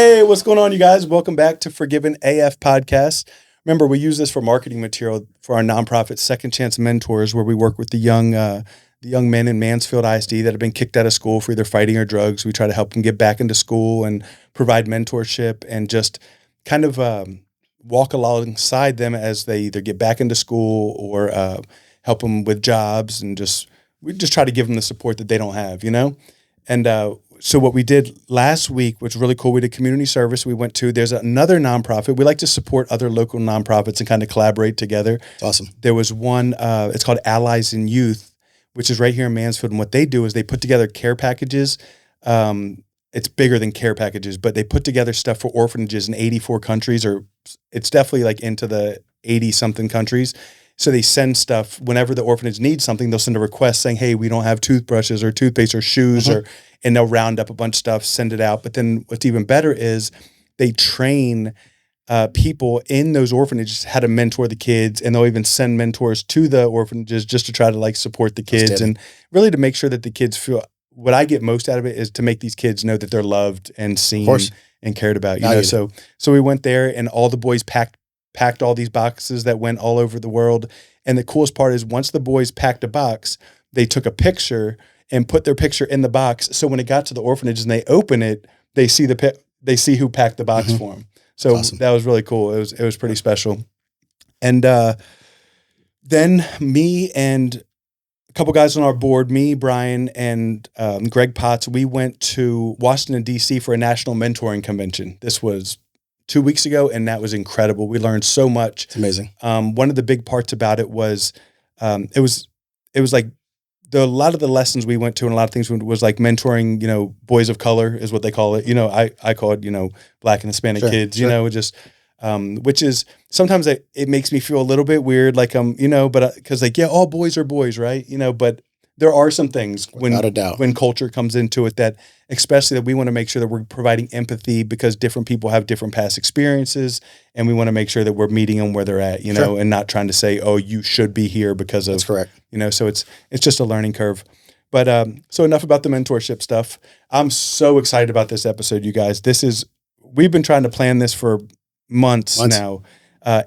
Hey, what's going on, you guys? Welcome back to Forgiven AF Podcast. Remember, we use this for marketing material for our nonprofit Second Chance Mentors, where we work with the young men in Mansfield ISD that have been kicked out of school for either fighting or drugs. We try to help them get back into school and provide mentorship and just kind of walk alongside them as they either get back into school or help them with jobs, and we just try to give them the support that they don't have, And so what we did last week was really cool. We did community service. We went to, there's another nonprofit. We like to support other local nonprofits and kind of collaborate together. It's awesome. There was one, it's called Allies in Youth, which is right here in Mansfield. And what they do is they put together care packages. It's bigger than care packages, but they put together stuff for orphanages in 84 countries, or it's definitely like into the 80 something countries. So they send stuff whenever the orphanage needs something. They'll send a request saying, "Hey, we don't have toothbrushes or toothpaste or shoes," and they'll round up a bunch of stuff, send it out. But then what's even better is they train people in those orphanages how to mentor the kids, and they'll even send mentors to the orphanages just to try to support the kids and really to make sure that the kids feel. What I get most out of it is to make these kids know that they're loved and seen and cared about. So we went there, and all the boys packed all these boxes that went all over the world. And the coolest part is once the boys packed a box, they took a picture and put their picture in the box. So when it got to the orphanages and they open it, they see who packed the box for them. So awesome. That was really cool. It was pretty special. And then me and a couple guys on our board, me, Brian, and Greg Potts, we went to Washington, D.C. for a national mentoring convention. This was 2 weeks ago, and that was incredible. We learned so much. It's amazing. One of the big parts about it was it was like a lot of the lessons we went to, and a lot of things was like mentoring, boys of color is what they call it. I call it, Black and Hispanic kids, just which is sometimes it makes me feel a little bit weird, but because all boys are boys, right? But there are some things when culture comes into it that, especially that we want to make sure that we're providing empathy because different people have different past experiences, and we want to make sure that we're meeting them where they're at, and not trying to say, oh, you should be here because of, that's correct. So it's just a learning curve. But so enough about the mentorship stuff. I'm so excited about this episode, you guys. We've been trying to plan this for months now.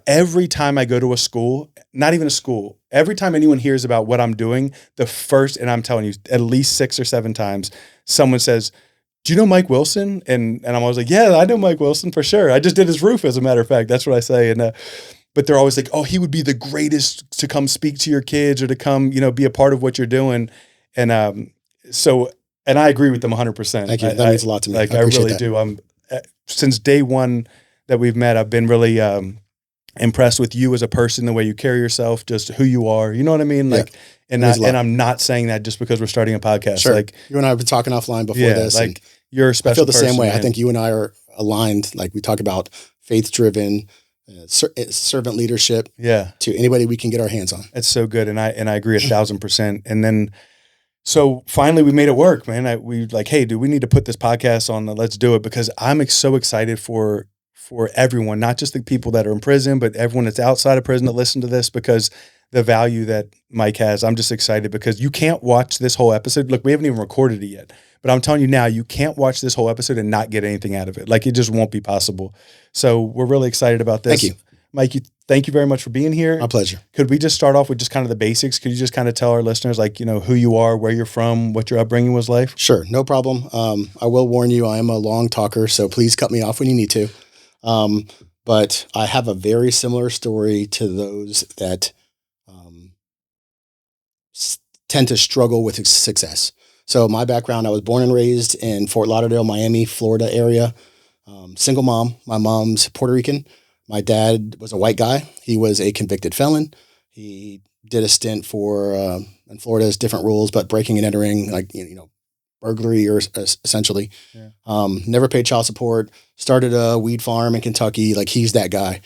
Every time I go to a school, not even a school, every time anyone hears about what I'm doing, and I'm telling you, at least 6 or 7 times, someone says, "Do you know Mike Wilson?" And I'm always like, "Yeah, I know Mike Wilson for sure. I just did his roof, as a matter of fact." That's what I say. And but they're always like, "Oh, he would be the greatest to come speak to your kids or to come, be a part of what you're doing." And and I agree with them 100%. Thank you. That means a lot to me. I really do. Since day one that we've met, I've been really impressed with you as a person, the way you carry yourself, just who you are. You know what I mean? And I'm not saying that just because we're starting a podcast. Sure. You and I have been talking offline before this. You're a special. I feel the person, same way. man. I think you and I are aligned. We talk about faith-driven, servant leadership. Yeah. To anybody we can get our hands on. It's so good, and I agree 1,000%. And then, so finally we made it work, man. We hey, dude, we need to put this podcast on. Let's do it, because I'm so excited for everyone, not just the people that are in prison, but everyone that's outside of prison that listen to this, because the value that Mike has. I'm just excited because you can't watch this whole episode. Look, we haven't even recorded it yet, but I'm telling you now, you can't watch this whole episode and not get anything out of it. It just won't be possible. So we're really excited about this. Thank you. Mike, thank you very much for being here. My pleasure. Could we just start off with just kind of the basics? Could you just kind of tell our listeners, who you are, where you're from, what your upbringing was like? Sure. No problem. I will warn you, I am a long talker, so please cut me off when you need to. But I have a very similar story to those that tend to struggle with success. So my background, I was born and raised in Fort Lauderdale, Miami, Florida area. Single mom. My mom's Puerto Rican. My dad was a white guy. He was a convicted felon. He did a stint for, in Florida's different rules, but breaking and entering, burglary or essentially. Yeah. Never paid child support. Started a weed farm in Kentucky. He's that guy.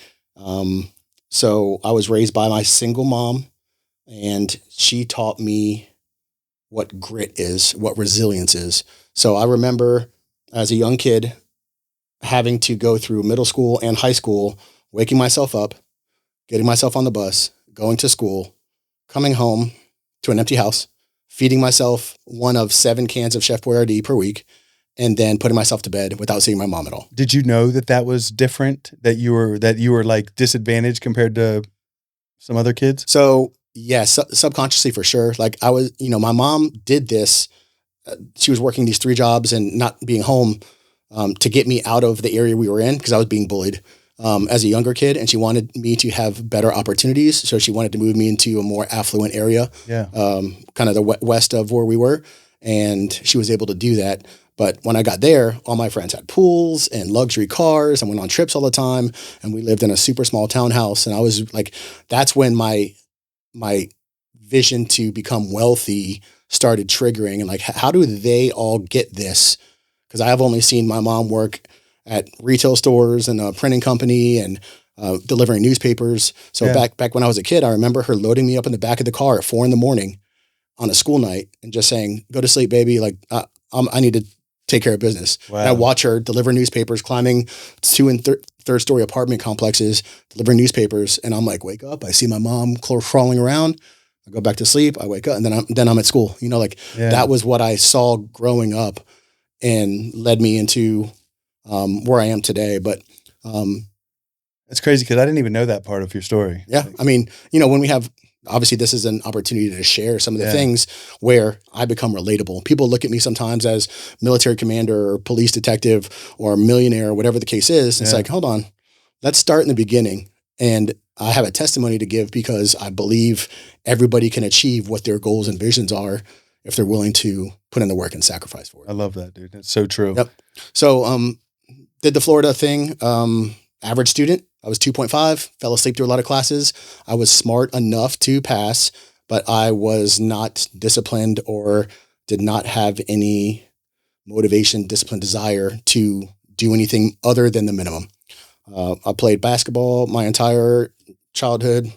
So I was raised by my single mom, and she taught me what grit is, what resilience is. So I remember as a young kid having to go through middle school and high school, waking myself up, getting myself on the bus, going to school, coming home to an empty house, feeding myself one of 7 cans of Chef Boyardee per week, and then putting myself to bed without seeing my mom at all. Did you know that was different? That you were like disadvantaged compared to some other kids? So yes, subconsciously for sure. Like I was, my mom did this. She was working these 3 jobs and not being home to get me out of the area we were in because I was being bullied as a younger kid, and she wanted me to have better opportunities. So she wanted to move me into a more affluent area, kind of the west of where we were, and she was able to do that. But when I got there, all my friends had pools and luxury cars and went on trips all the time, and we lived in a super small townhouse. And I was like, that's when my vision to become wealthy started triggering, and like, how do they all get this? Because I have only seen my mom work at retail stores and a printing company and delivering newspapers. So back when I was a kid, I remember her loading me up in the back of the car at 4 a.m. on a school night and just saying, "Go to sleep, baby. Like I need to take care of business." Wow. And I watch her deliver newspapers, climbing 2 and 3rd story apartment complexes, delivering newspapers, and I'm like, wake up! I see my mom crawling around. I go back to sleep. I wake up, and then I'm at school. That was what I saw growing up, and led me into where I am today. But it's crazy because I didn't even know that part of your story. Yeah, I mean, when we have, obviously this is an opportunity to share some of the things where I become relatable. People look at me sometimes as military commander or police detective or millionaire or whatever the case is. It's like, hold on, let's start in the beginning. And I have a testimony to give because I believe everybody can achieve what their goals and visions are if they're willing to put in the work and sacrifice for it. I love that, dude. That's so true. Yep. So did the Florida thing, average student. I was 2.5, fell asleep through a lot of classes. I was smart enough to pass, but I was not disciplined or did not have any motivation, discipline, desire to do anything other than the minimum. I played basketball my entire childhood,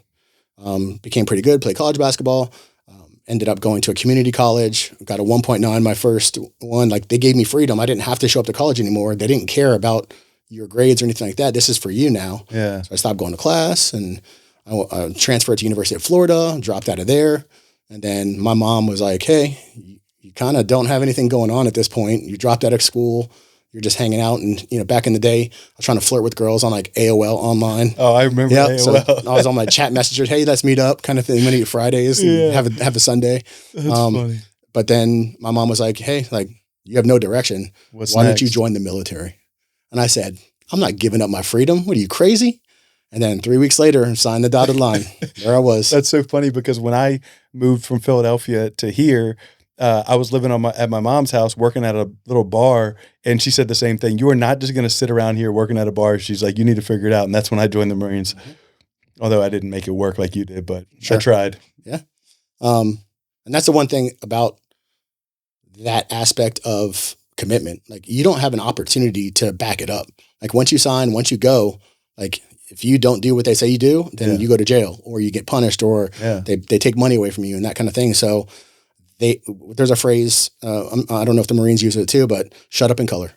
became pretty good, played college basketball, ended up going to a community college, got a 1.9 my first one. Like, they gave me freedom. I didn't have to show up to college anymore. They didn't care about your grades or anything like that. This is for you now. Yeah. So I stopped going to class, and I transferred to University of Florida, dropped out of there. And then my mom was like, hey, you kind of don't have anything going on at this point. You dropped out of school. You're just hanging out. And, back in the day, I was trying to flirt with girls on like AOL online. Oh, I remember AOL. So I was on my chat messengers. Hey, let's meet up kind of thing. Many Fridays and have a Sunday. That's funny. But then my mom was like, hey, like, you have no direction. Why don't you join the military? And I said, I'm not giving up my freedom. What are you, crazy? And then 3 weeks later, signed the dotted line. There I was. That's so funny because when I moved from Philadelphia to here, I was living at my mom's house, working at a little bar, and she said the same thing. You are not just going to sit around here working at a bar. She's like, you need to figure it out. And that's when I joined the Marines. Mm-hmm. Although I didn't make it work like you did, but I tried. Yeah. And that's the one thing about that aspect of commitment. Like, you don't have an opportunity to back it up. Like, once you sign, once you go, like, if you don't do what they say you do, then you go to jail or you get punished or they take money away from you and that kind of thing. So there's a phrase, I don't know if the Marines use it too, but shut up in color.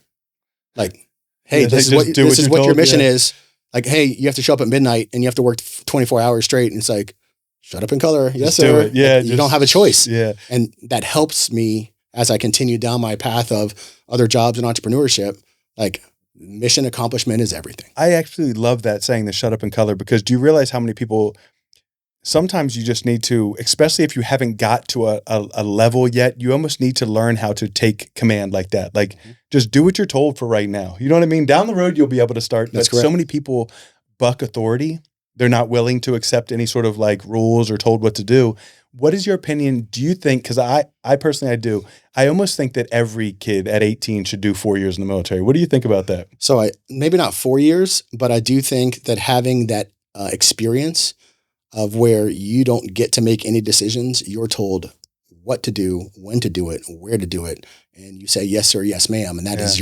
Like, hey, this is what your mission is. Like, hey, you have to show up at midnight and you have to work 24 hours straight. And it's like, shut up in color. Yes, sir. Yeah. You don't have a choice. Yeah. And that helps me as I continue down my path of other jobs and entrepreneurship. Like, mission accomplishment is everything. I actually love that saying, the shut up in color, because do you realize how many people, sometimes you just need to, especially if you haven't got to a level yet, you almost need to learn how to take command like that. Like, just do what you're told for right now. You know what I mean? Down the road, you'll be able to start. That's but correct. So many people buck authority. They're not willing to accept any sort of like rules or told what to do. What is your opinion? Do you think, because I personally, I almost think that every kid at 18 should do 4 years in the military. What do you think about that? So maybe not 4 years, but I do think that having that experience of where you don't get to make any decisions, you're told what to do, when to do it, where to do it, and you say yes sir, yes ma'am, and that is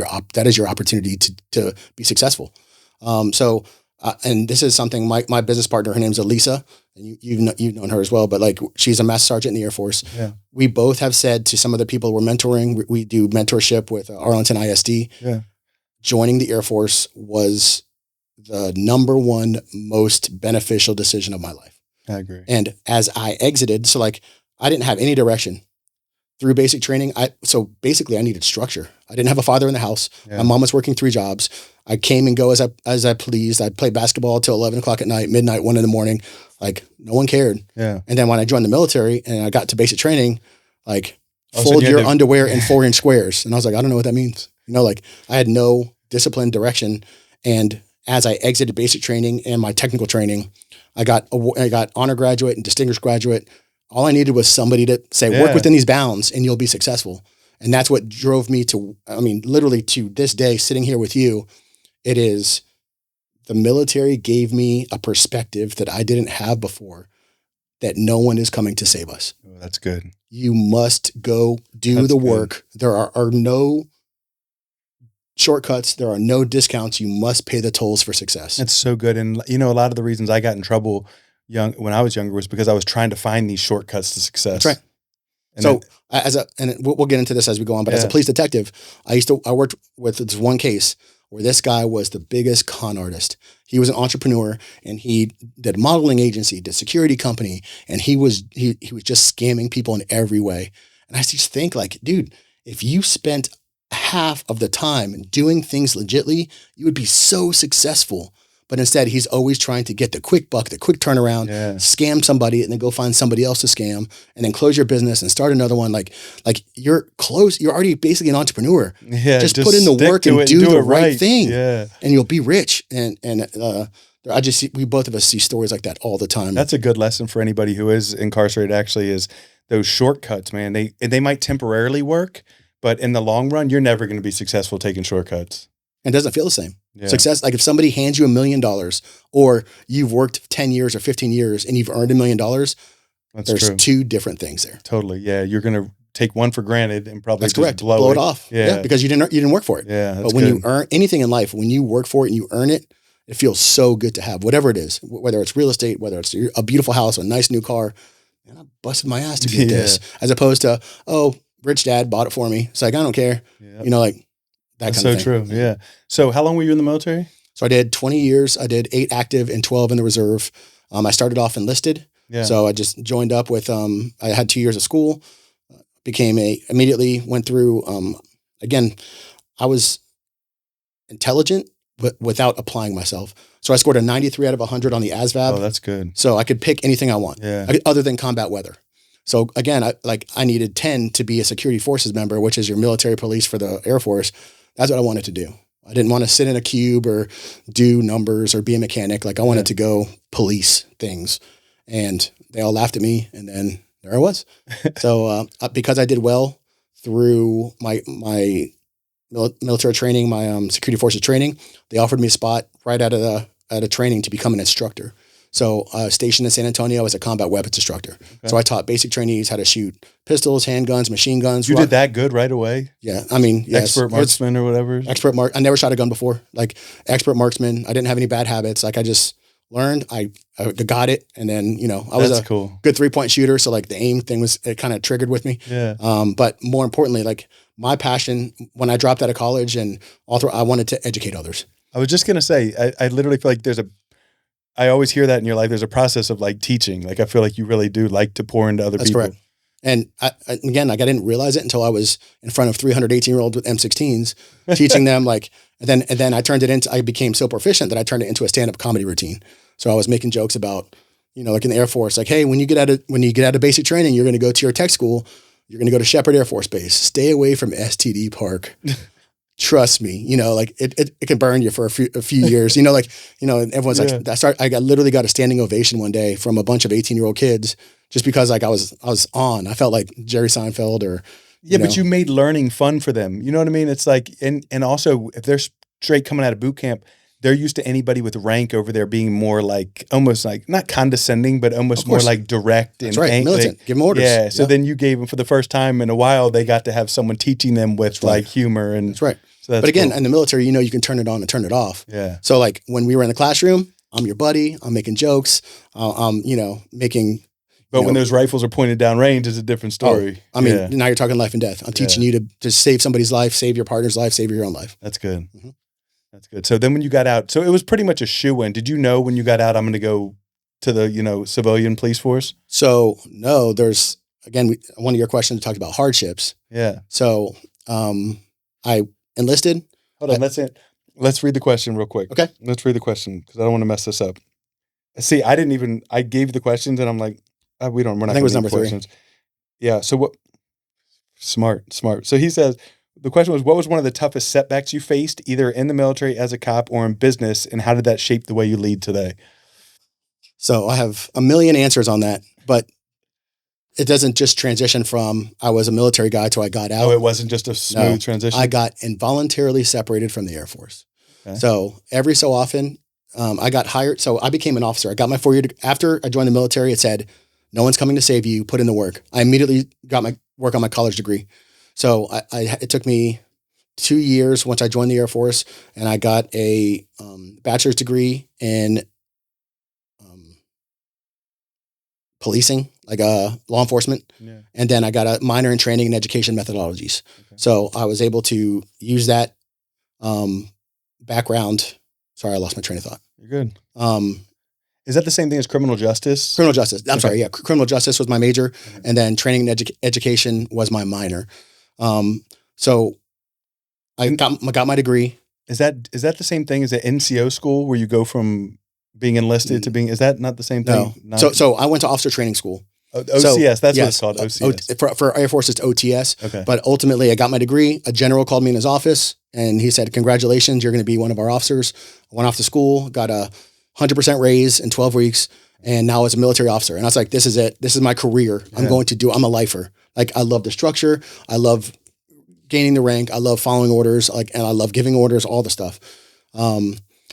your opportunity to be successful. And this is something my business partner, her name's Elisa, and you've known her as well, but like, she's a master sergeant in the Air Force. Yeah. We both have said to some of the people we're mentoring, we do mentorship with Arlington ISD. Yeah. Joining the Air Force was the number one most beneficial decision of my life. I agree. And as I exited, so like, I didn't have any direction. through basic training. So basically I needed structure. I didn't have a father in the house. Yeah. My mom was working 3 jobs. I came and go as I pleased. I'd play basketball till 11 o'clock at night, midnight, 1 a.m. Like no one cared. Yeah. And then when I joined the military and I got to basic training, like So fold you your had to- underwear in 4-inch squares. And I was like, I don't know what that means. Like I had no discipline, direction. And as I exited basic training and my technical training, I got honor graduate and distinguished graduate. All I needed was somebody to say, work within these bounds and you'll be successful. And that's what drove me to, literally to this day, sitting here with you, it is the military gave me a perspective that I didn't have before, that no one is coming to save us. Oh, that's good. You must go do the work. There are no shortcuts. There are no discounts. You must pay the tolls for success. That's so good. And a lot of the reasons I got in trouble when I was younger was because I was trying to find these shortcuts to success. That's right. And we'll get into this as we go on, but as a police detective, I worked with this one case where this guy was the biggest con artist. He was an entrepreneur and he did a modeling agency, did security company, and he was just scamming people in every way. And I just think like, dude, if you spent half of the time doing things legitly, you would be so successful. But instead, he's always trying to get the quick buck, the quick turnaround, scam somebody, and then go find somebody else to scam, and then close your business and start another one. Like you're close. You're already basically an entrepreneur. Yeah, just put in the work and do the right thing. Yeah, and you'll be rich. And we both of us see stories like that all the time. That's a good lesson for anybody who is incarcerated. Actually, is those shortcuts, man. They might temporarily work, but in the long run, you're never going to be successful taking shortcuts. And it doesn't feel the same. Yeah. Success, like if somebody hands you $1 million or you've worked 10 years or 15 years and you've earned $1 million, there's true. 2 different things there. Totally. Yeah. You're going to take one for granted and probably blow it off. Yeah. Because you didn't work for it. Yeah. But when you earn anything in life, when you work for it and you earn it, it feels so good to have, whatever it is, whether it's real estate, whether it's a beautiful house, a nice new car. Man, I busted my ass to get this, as opposed to, rich dad bought it for me. It's like, I don't care. Yep. That's so true. Yeah. So how long were you in the military? So I did 20 years. I did 8 active and 12 in the reserve. I started off enlisted. Yeah. So I just joined up with, I had 2 years of school, immediately went through, again, I was intelligent, but without applying myself. So I scored a 93 out of 100 on the ASVAB. Oh, that's good. So I could pick anything I want, other than combat weather. So again, I needed 10 to be a security forces member, which is your military police for the Air Force. That's what I wanted to do. I didn't want to sit in a cube or do numbers or be a mechanic. Like I wanted to go police things, and they all laughed at me. And then there I was. So because I did well through my military training, my security forces training, they offered me a spot right out of training to become an instructor. So stationed in San Antonio as a combat weapons instructor. Okay. So I taught basic trainees how to shoot pistols, handguns, machine guns. You did that good right away? Yeah. I mean, yes. Expert marksman or whatever? I never shot a gun before. Like expert marksman. I didn't have any bad habits. Like I just learned, I got it. And then, I was good 3-point shooter. So like the aim thing it kind of triggered with me. Yeah. But more importantly, like my passion when I dropped out of college and I wanted to educate others. I was just going to say, I literally feel like I always hear that in your life. There's a process of like teaching. Like I feel like you really do like to pour into other people. Correct. And again, I didn't realize it until I was in front of 318-year-olds with M16s, teaching them and then I became so proficient that I turned it into a stand-up comedy routine. So I was making jokes about, like in the Air Force, like, hey, when you get out of basic training, you're going to go to your tech school. You're going to go to Shepherd Air Force Base. Stay away from STD Park. Trust me, it can burn you for a few years, and everyone's like, I literally got a standing ovation one day from a bunch of 18-year-old kids just because like I was on. I felt like Jerry Seinfeld or, but you made learning fun for them. You know what I mean? It's like, and also if they're straight coming out of boot camp, they're used to anybody with rank over there being more like, almost like not condescending, but almost more like direct. That's right. Militant. Give them orders. Yeah. So then you gave them for the first time in a while, they got to have someone teaching them with like humor. And that's right. So but again, in the military, you can turn it on and turn it off. Yeah. So like when we were in the classroom, I'm your buddy. I'm making jokes. Making. But when those rifles are pointed down range, it's a different story. Now you're talking life and death. I'm teaching you to save somebody's life, save your partner's life, save your own life. That's good. Mm-hmm. That's good. So then when you got out, so it was pretty much a shoo-in. Did you know when you got out, I'm going to go to the, civilian police force? So no, there's again, one of your questions talked about hardships. Yeah. So I enlisted. Hold on. Let's read the question real quick. Okay. Let's read the question because I don't want to mess this up. See, I gave the questions and I'm like, we're not I think it was going number to questions. Yeah. So what? Smart. So he says, the question was, what was one of the toughest setbacks you faced either in the military as a cop or in business? And how did that shape the way you lead today? So I have a million answers on that, but it doesn't just transition from I was a military guy to I got out. Oh, it wasn't just a smooth transition? I got involuntarily separated from the Air Force. Okay. So every so often I got hired. So I became an officer. I got my 4-year, after I joined the military, it said, no one's coming to save you, put in the work. I immediately got my work on my college degree. So it took me 2 years once I joined the Air Force, and I got a bachelor's degree in policing, like law enforcement. Yeah. And then I got a minor in training and education methodologies. Okay. So I was able to use that background. Sorry, I lost my train of thought. You're good. Is that the same thing as criminal justice? Criminal justice. I'm sorry. Yeah. Criminal justice was my major. Okay. And then training and education was my minor. So I got my degree. Is that the same thing as an NCO school where you go from being enlisted to being, is that not the same thing? No. So I went to officer training school. OCS, that's what it's called, OCS. For Air Force, it's OTS. Okay. But ultimately, I got my degree. A general called me in his office, and he said, congratulations, you're going to be one of our officers. I went off to school, got a 100% raise in 12 weeks, and now as a military officer. And I was like, this is it. This is my career. Yeah. I'm a lifer. Like, I love the structure. I love gaining the rank. I love following orders, and I love giving orders, all the stuff.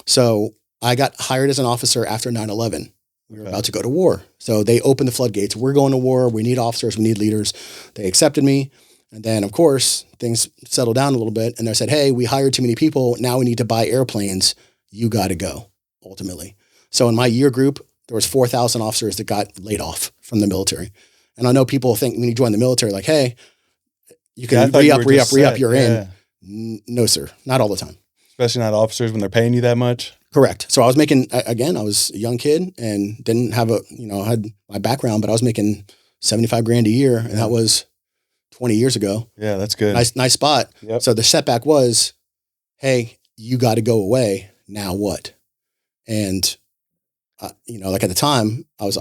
So I got hired as an officer after 9/11. We were about to go to war. So they opened the floodgates. We're going to war. We need officers. We need leaders. They accepted me. And then, of course, things settled down a little bit. And they said, hey, we hired too many people. Now we need to buy airplanes. You got to go, ultimately. So in my year group, there was 4,000 officers that got laid off from the military. And I know people think when you join the military, like, hey, you can re-up, you're in. No, sir. Not all the time. Especially not officers when they're paying you that much. Correct. So I was making, again, I was a young kid and didn't have I had my background, but I was making $75,000 a year. And that was 20 years ago. Yeah, that's good. Nice spot. Yep. So the setback was, hey, you got to go away. Now what? And, like at the time I was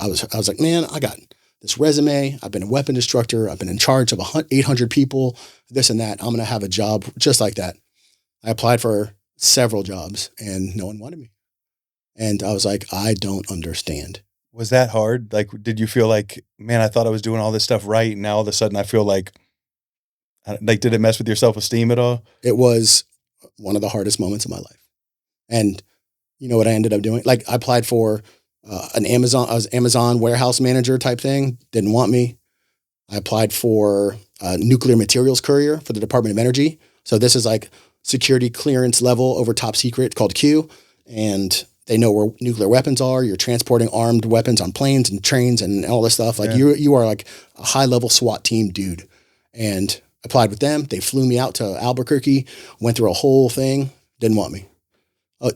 like, man, I got this resume. I've been a weapon instructor. I've been in charge of 800 people, this and that. I'm going to have a job just like that. I applied for several jobs and no one wanted me. And I was like, I don't understand. Was that hard? Like, did you feel like, man, I thought I was doing all this stuff right. And now all of a sudden I feel like did it mess with your self-esteem at all? It was one of the hardest moments of my life. And you know what I ended up doing? Like, I applied for I was Amazon warehouse manager type thing. Didn't want me. I applied for a nuclear materials courier for the Department of Energy. So this is like security clearance level over top secret, called Q. And they know where nuclear weapons are. You're transporting armed weapons on planes and trains and all this stuff. Like you are like a high level SWAT team dude. And applied with them. They flew me out to Albuquerque, went through a whole thing. Didn't want me.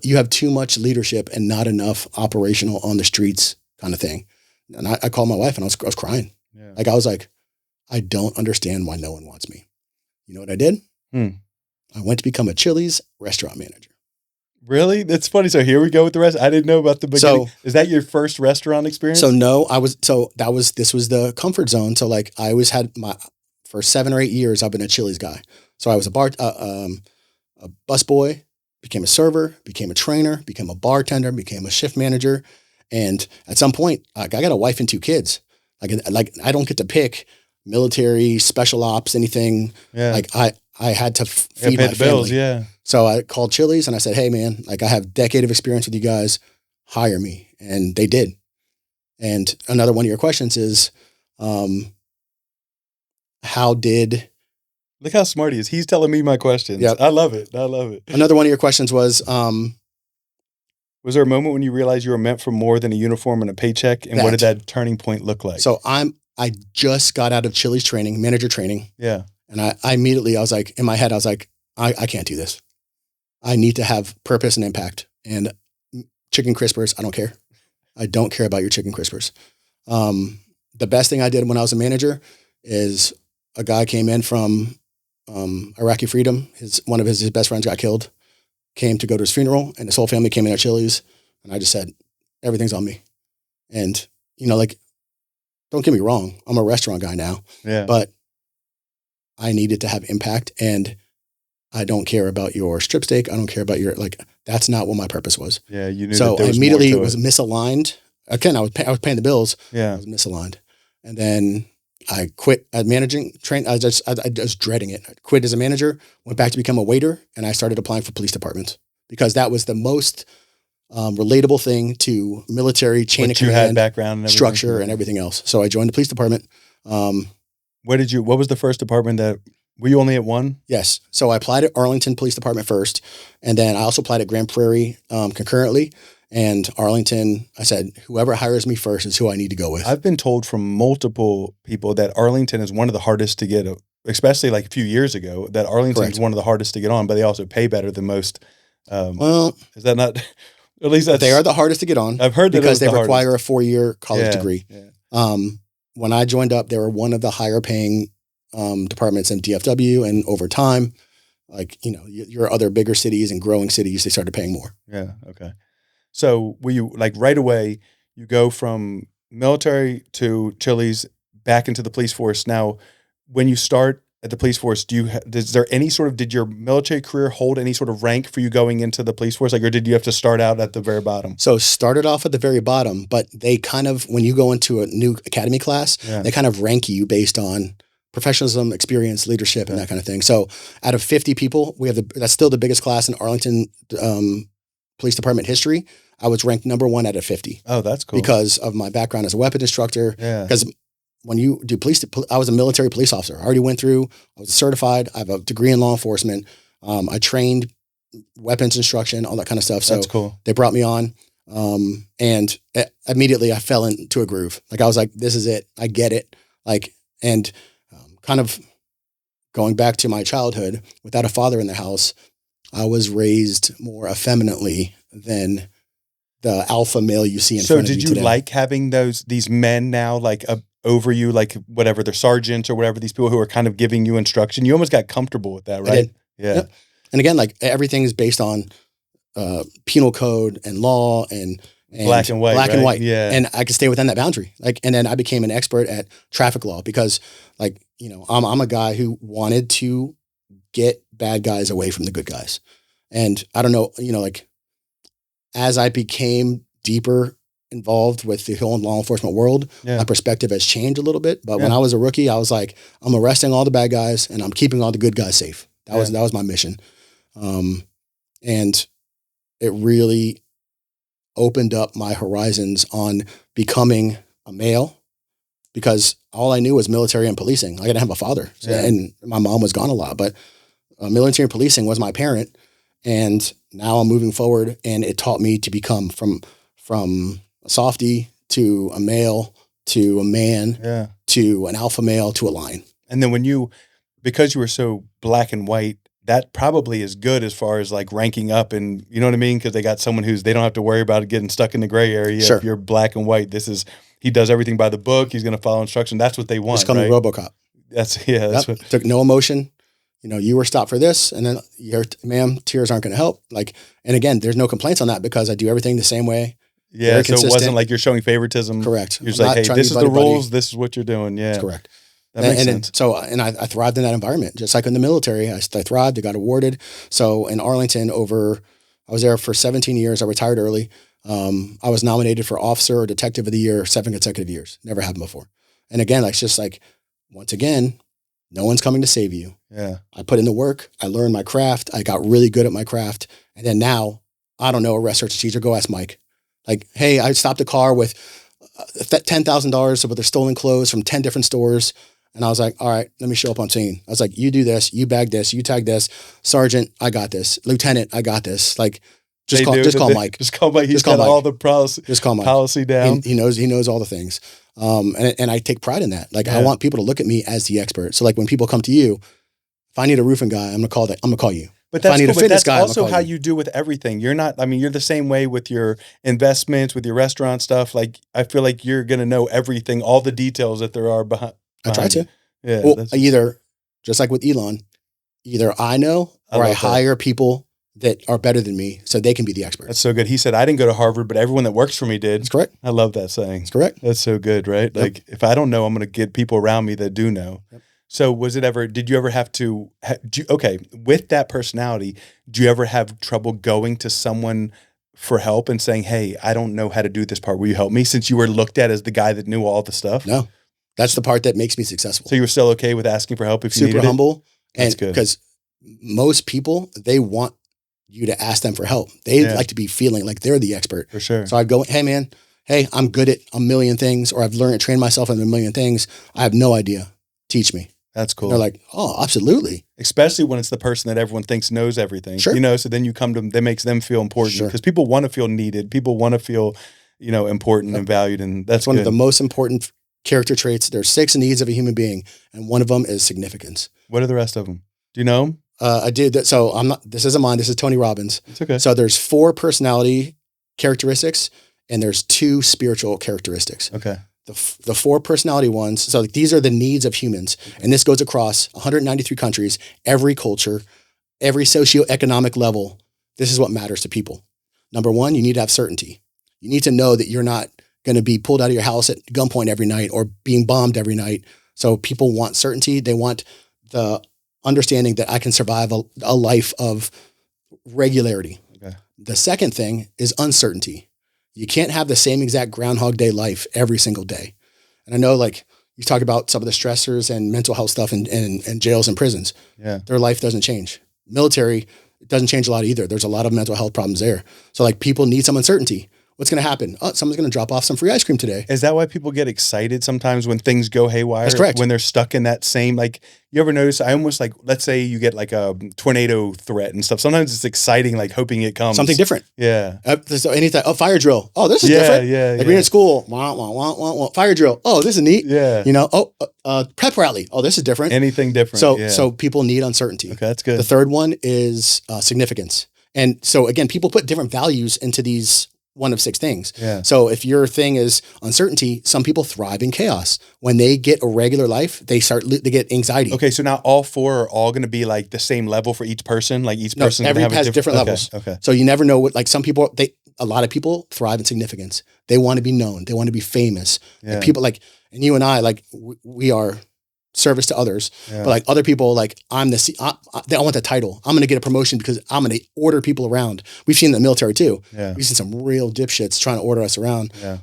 You have too much leadership and not enough operational on the streets kind of thing. And I called my wife and I was crying. Yeah. Like, I was like, I don't understand why no one wants me. You know what I did? I went to become a Chili's restaurant manager. Really? That's funny. So here we go with the rest. I didn't know about the beginning. So, is that your first restaurant experience? So no, this was the comfort zone. So like I always had for 7 or 8 years, I've been a Chili's guy. So I was a busboy, became a server, became a trainer, became a bartender, became a shift manager. And at some point, I got a wife and 2 kids. Like I don't get to pick military, special ops, anything. Yeah. Like I had to feed my family. Bills, yeah. So I called Chili's and I said, hey man, like I have a decade of experience with you guys, hire me. And they did. And another one of your questions is, look how smart he is. He's telling me my questions. Yep. I love it. Another one of your questions was there a moment when you realized you were meant for more than a uniform and a paycheck? And what did that turning point look like? So I just got out of Chili's training, manager training. Yeah. And I immediately, I was like, in my head, I was like, I can't do this. I need to have purpose and impact. And chicken crispers, I don't care. I don't care about your chicken crispers. The best thing I did when I was a manager is a guy came in from Iraqi freedom. One of his best friends got killed, came to go to his funeral, and his whole family came in at Chili's. And I just said, everything's on me. And, like, don't get me wrong, I'm a restaurant guy now, but I needed to have impact, and I don't care about your strip steak. I don't care about that's not what my purpose was. Yeah, you knew. So I immediately was misaligned. Again, I was paying the bills. Yeah, I was misaligned, and then I quit at managing. I was dreading it. I quit as a manager. Went back to become a waiter, and I started applying for police departments because that was the most relatable thing to military chain of command, background, and structure, and everything else. So I joined the police department. What was the first department were you only at one? Yes. So I applied at Arlington Police Department first, and then I also applied at Grand Prairie concurrently. And Arlington, I said, whoever hires me first is who I need to go with. I've been told from multiple people that Arlington is one of the hardest to get, especially like a few years ago, that Arlington is one of the hardest to get on, but they also pay better than most. Well, is that not? At least they are the hardest to get on. I've heard that because they require a 4-year college degree. Yeah. When I joined up, they were one of the higher paying departments in DFW, and over time, your other bigger cities and growing cities, they started paying more. Yeah. Okay. So were you right away, you go from military to Chili's back into the police force. Now, when you start at the police force, did your military career hold any sort of rank for you going into the police force? Or did you have to start out at the very bottom? So started off at the very bottom, but they kind of, when you go into a new academy class, they kind of rank you based on professionalism, experience, leadership, and that kind of thing. So out of 50 people, that's still the biggest class in Arlington Police Department history. I was ranked number 1 out of 50. Oh, that's cool. Because of my background as a weapon instructor. Yeah. Because when you do I was a military police officer. I already went through, I was certified. I have a degree in law enforcement. I trained weapons instruction, all that kind of stuff. So that's cool. They brought me on. And immediately I fell into a groove. I was like, this is it. I get it. And kind of going back to my childhood, without a father in the house, I was raised more effeminately than the alpha male you see in front of you today. So did you like having these men now over you, whatever, they're sergeants or whatever, these people who are kind of giving you instruction? You almost got comfortable with that, right? I did. Yeah. Yep. And again, everything is based on penal code and law and black and white. And white. Yeah. And I could stay within that boundary. And then I became an expert at traffic law because I'm a guy who wanted to get bad guys away from the good guys. And I don't know, as I became deeper involved with the whole law enforcement world, my perspective has changed a little bit. But when I was a rookie, I was like, I'm arresting all the bad guys and I'm keeping all the good guys safe. That was my mission. And it really opened up my horizons on becoming a male because all I knew was military and policing. I didn't have a father and my mom was gone a lot, but military and policing was my parent. And now I'm moving forward, and it taught me to become from a softie to a male to a man to an alpha male to a lion. And then because you were so black and white, that probably is good as far as ranking up, and you know what I mean? Because they got someone they don't have to worry about getting stuck in the gray area. Sure. If you're black and white, he does everything by the book. He's going to follow instruction. That's what they want. Just call me RoboCop. That's what took no emotion. You were stopped for this, and then ma'am, tears aren't going to help. And again, there's no complaints on that because I do everything the same way. Yeah, so it wasn't like you're showing favoritism. Correct. You're just hey, this is the rules. This is what you're doing. Yeah, that's correct. That makes sense. I thrived in that environment, just like in the military. I thrived. I got awarded. So in Arlington, I was there for 17 years. I retired early. I was nominated for Officer or Detective of the Year 7 consecutive years. Never happened before. And again, once again, no one's coming to save you. Yeah. I put in the work. I learned my craft. I got really good at my craft. And then now, I don't know, arrest search and seizure, go ask Mike. Hey, I stopped a car with $10,000 of their stolen clothes from 10 different stores. And I was like, all right, let me show up on scene. I was like, you do this, you bag this, you tag this. Sergeant, I got this. Lieutenant, I got this. Just call Mike. Just call Mike. He's got all the policy down. He knows all the things. And I take pride in that. I want people to look at me as the expert. So when people come to you, if I need a roofing guy, I'm gonna call you. But that's cool. But that's also how you do with everything. You're not. You're the same way with your investments, with your restaurant stuff. I feel like you're gonna know everything, all the details that there are behind. I try to. Yeah. Well, either, just like with Elon, either I know or I hire people that are better than me so they can be the experts. That's so good. He said, I didn't go to Harvard, but everyone that works for me did. That's correct. I love that saying. That's correct. That's so good, right? Yep. Like if I don't know, I'm going to get people around me that do know. Yep. So did you ever have to, with that personality, do you ever have trouble going to someone for help and saying, hey, I don't know how to do this part. Will you help me? Since you were looked at as the guy that knew all the stuff. No, that's the part that makes me successful. So you were still okay with asking for help if you needed it? Super humble. That's and good. Because most people, they want you to ask them for help. They like to be feeling like they're the expert. For sure. So I'd go, hey man, I'm good at a million things, or I've learned to train myself in a million things. I have no idea. Teach me. That's cool. And they're like, oh, absolutely. Especially when it's the person that everyone thinks knows everything. Sure. You know, so then you come to them, that makes them feel important because people want to feel needed. People want to feel, important and valued. And that's one of the most important character traits. There's 6 needs of a human being, and one of them is significance. What are the rest of them? Do you know them? I did that. So this isn't mine. This is Tony Robbins. It's okay. So there's 4 personality characteristics and there's 2 spiritual characteristics. Okay. The 4 personality ones. So these are the needs of humans. Okay. And this goes across 193 countries, every culture, every socioeconomic level. This is what matters to people. Number 1, you need to have certainty. You need to know that you're not going to be pulled out of your house at gunpoint every night or being bombed every night. So people want certainty. They want the understanding that I can survive a life of regularity. Okay. The second thing is uncertainty. You can't have the same exact Groundhog Day life every single day. And I know you talk about some of the stressors and mental health stuff in jails and prisons. Yeah. Their life doesn't change. Military, it doesn't change a lot either. There's a lot of mental health problems there. So people need some uncertainty. What's going to happen? Oh, someone's going to drop off some free ice cream today. Is that why people get excited sometimes when things go haywire? That's correct. When they're stuck in that same, you ever notice, I almost let's say you get a tornado threat and stuff. Sometimes it's exciting, hoping it comes. Something different. Yeah. So anything, fire drill. Oh, this is different. Yeah. We're in school. Wah, wah, wah, wah, wah. Fire drill. Oh, this is neat. Yeah. Prep rally. Oh, this is different. Anything different. So people need uncertainty. Okay, that's good. The third one is significance. And so again, people put different values into these one of 6 things. Yeah. So if your thing is uncertainty, some people thrive in chaos. When they get a regular life, they get anxiety. Okay, so now all 4 are all going to be the same level for each person. Each person has different levels. Okay. So you never know what. Some people, a lot of people thrive in significance. They want to be known. They want to be famous. Yeah. People and you and I, we are service to others. Yeah. But other people, I'm I want the title. I'm going to get a promotion because I'm going to order people around. We've seen the military too. Yeah. We've seen some real dipshits trying to order us around. Yeah.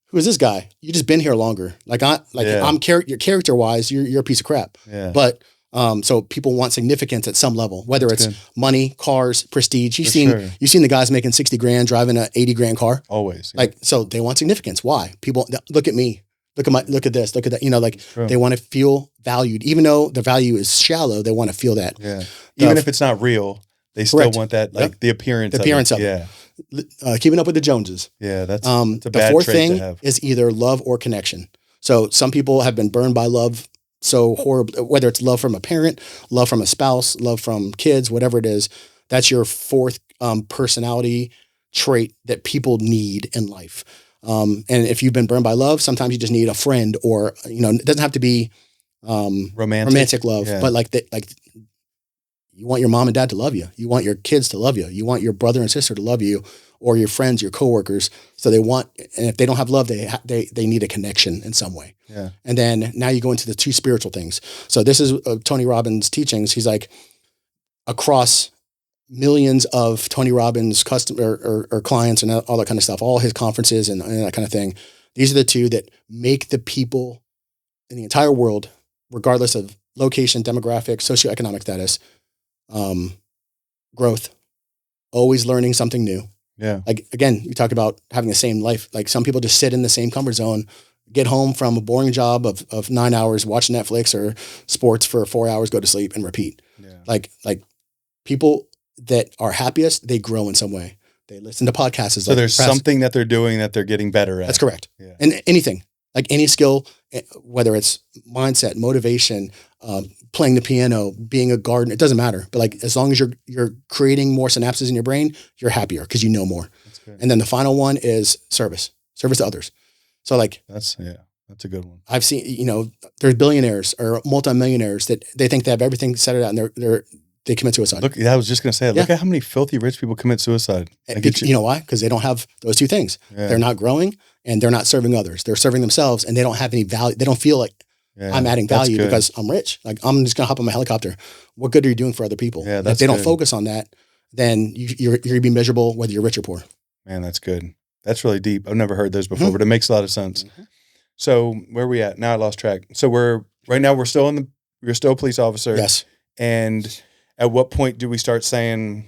Who is this guy? You just been here longer. I'm character wise, you're a piece of crap. Yeah. But so people want significance at some level, whether it's money, cars, prestige. You've seen the guys making 60 grand driving a 80 grand car. Always. Yeah. So they want significance. Why? People look at me. Look at this, look at that, they want to feel valued, even though the value is shallow, they want to feel that. Yeah. Even if it's not real, they still want that, the appearance of it. Yeah. Keeping up with the Joneses. Yeah. That's a bad the fourth trait thing to have. is either love or connection. So some people have been burned by love so horrible, whether it's love from a parent, love from a spouse, love from kids, whatever it is, that's your 4th personality trait that people need in life. And if you've been burned by love, sometimes you just need a friend, or it doesn't have to be romantic love, but you want your mom and dad to love you. You want your kids to love you. You want your brother and sister to love you, or your friends, your coworkers. So and if they don't have love, they need a connection in some way. Yeah. And then now you go into the 2 spiritual things. So this is Tony Robbins' teachings. He's across millions of Tony Robbins customer or clients and all that kind of stuff, all his conferences and that kind of thing. These are the 2 that make the people in the entire world, regardless of location, demographic, socioeconomic status, growth, always learning something new. Yeah. Again, you talk about having the same life. Some people just sit in the same comfort zone, get home from a boring job of 9 hours, watch Netflix or sports for 4 hours, go to sleep and repeat. Yeah. People that are happiest, they grow in some way. They listen to podcasts. So there's something that they're doing that they're getting better at. That's correct. Yeah. And anything, any skill, whether it's mindset, motivation, playing the piano, being a gardener, it doesn't matter. But as long as you're creating more synapses in your brain, you're happier because you know more. That's good. And then the final one is service to others. So that's That's a good one. I've seen, there's billionaires or multimillionaires that they think they have everything set it out, and they commit suicide. Look, I was just going to say, look at how many filthy rich people commit suicide. You know why? Because they don't have those two things. Yeah. They're not growing and they're not serving others. They're serving themselves, and they don't have any value. They don't feel like I'm adding value because I'm rich. Like, I'm just going to hop on my helicopter. What good are you doing for other people? Yeah, if they don't focus on that, then you're going to be miserable whether you're rich or poor. Man, that's good. That's really deep. I've never heard those before, but it makes a lot of sense. So where are we at? Now I lost track. So we're still a police officer. Yes. And at what point do we start saying,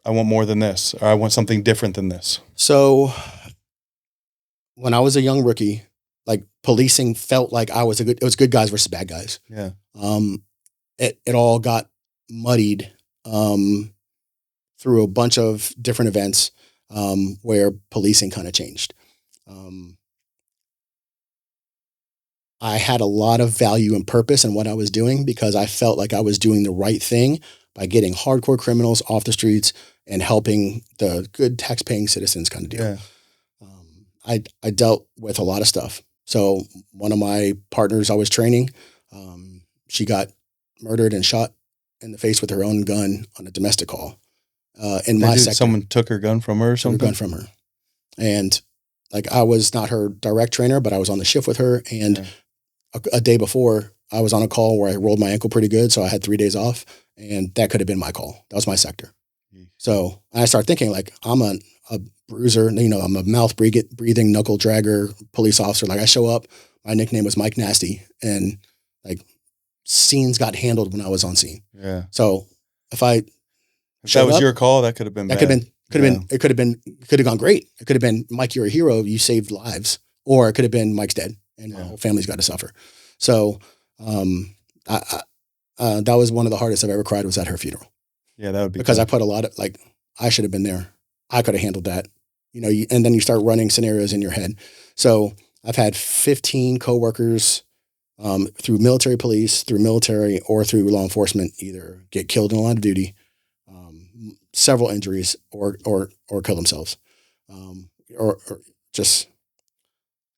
I want more than this, or I want something different than this? So when I was a young rookie, like, policing felt like it was good guys versus bad guys. Yeah. It all got muddied through a bunch of different events where policing kind of changed. I had a lot of value and purpose in what I was doing because I felt like I was doing the right thing by getting hardcore criminals off the streets and helping the good tax-paying citizens kind of deal. Yeah. I dealt with a lot of stuff. So one of my partners I was training, she got murdered and shot in the face with her own gun on a domestic call. In my sector. Someone took her gun from her or something? Took her gun from her. And like, I was not her direct trainer, but I was on the shift with her. And a day before, I was on a call where I rolled my ankle pretty good. So I had 3 days off, and that could have been my call. That was my sector. So I started thinking, like, I'm a bruiser, I'm a mouth breathing, knuckle dragger police officer. Like, I show up, my nickname was Mike Nasty, and like, scenes got handled when I was on scene. Yeah. So if that was your call, that could have been bad. It could have gone great. It could have been, Mike, you're a hero. You saved lives. Or it could have been, Mike's dead and my whole family's got to suffer. So, that was one of the hardest I've ever cried, was at her funeral. Yeah, that would be because I put a lot of, like, I should have been there. I could have handled that, and then you start running scenarios in your head. So I've had 15 coworkers, through military police, through military, or through law enforcement, either get killed in the line of duty, several injuries, or kill themselves, or just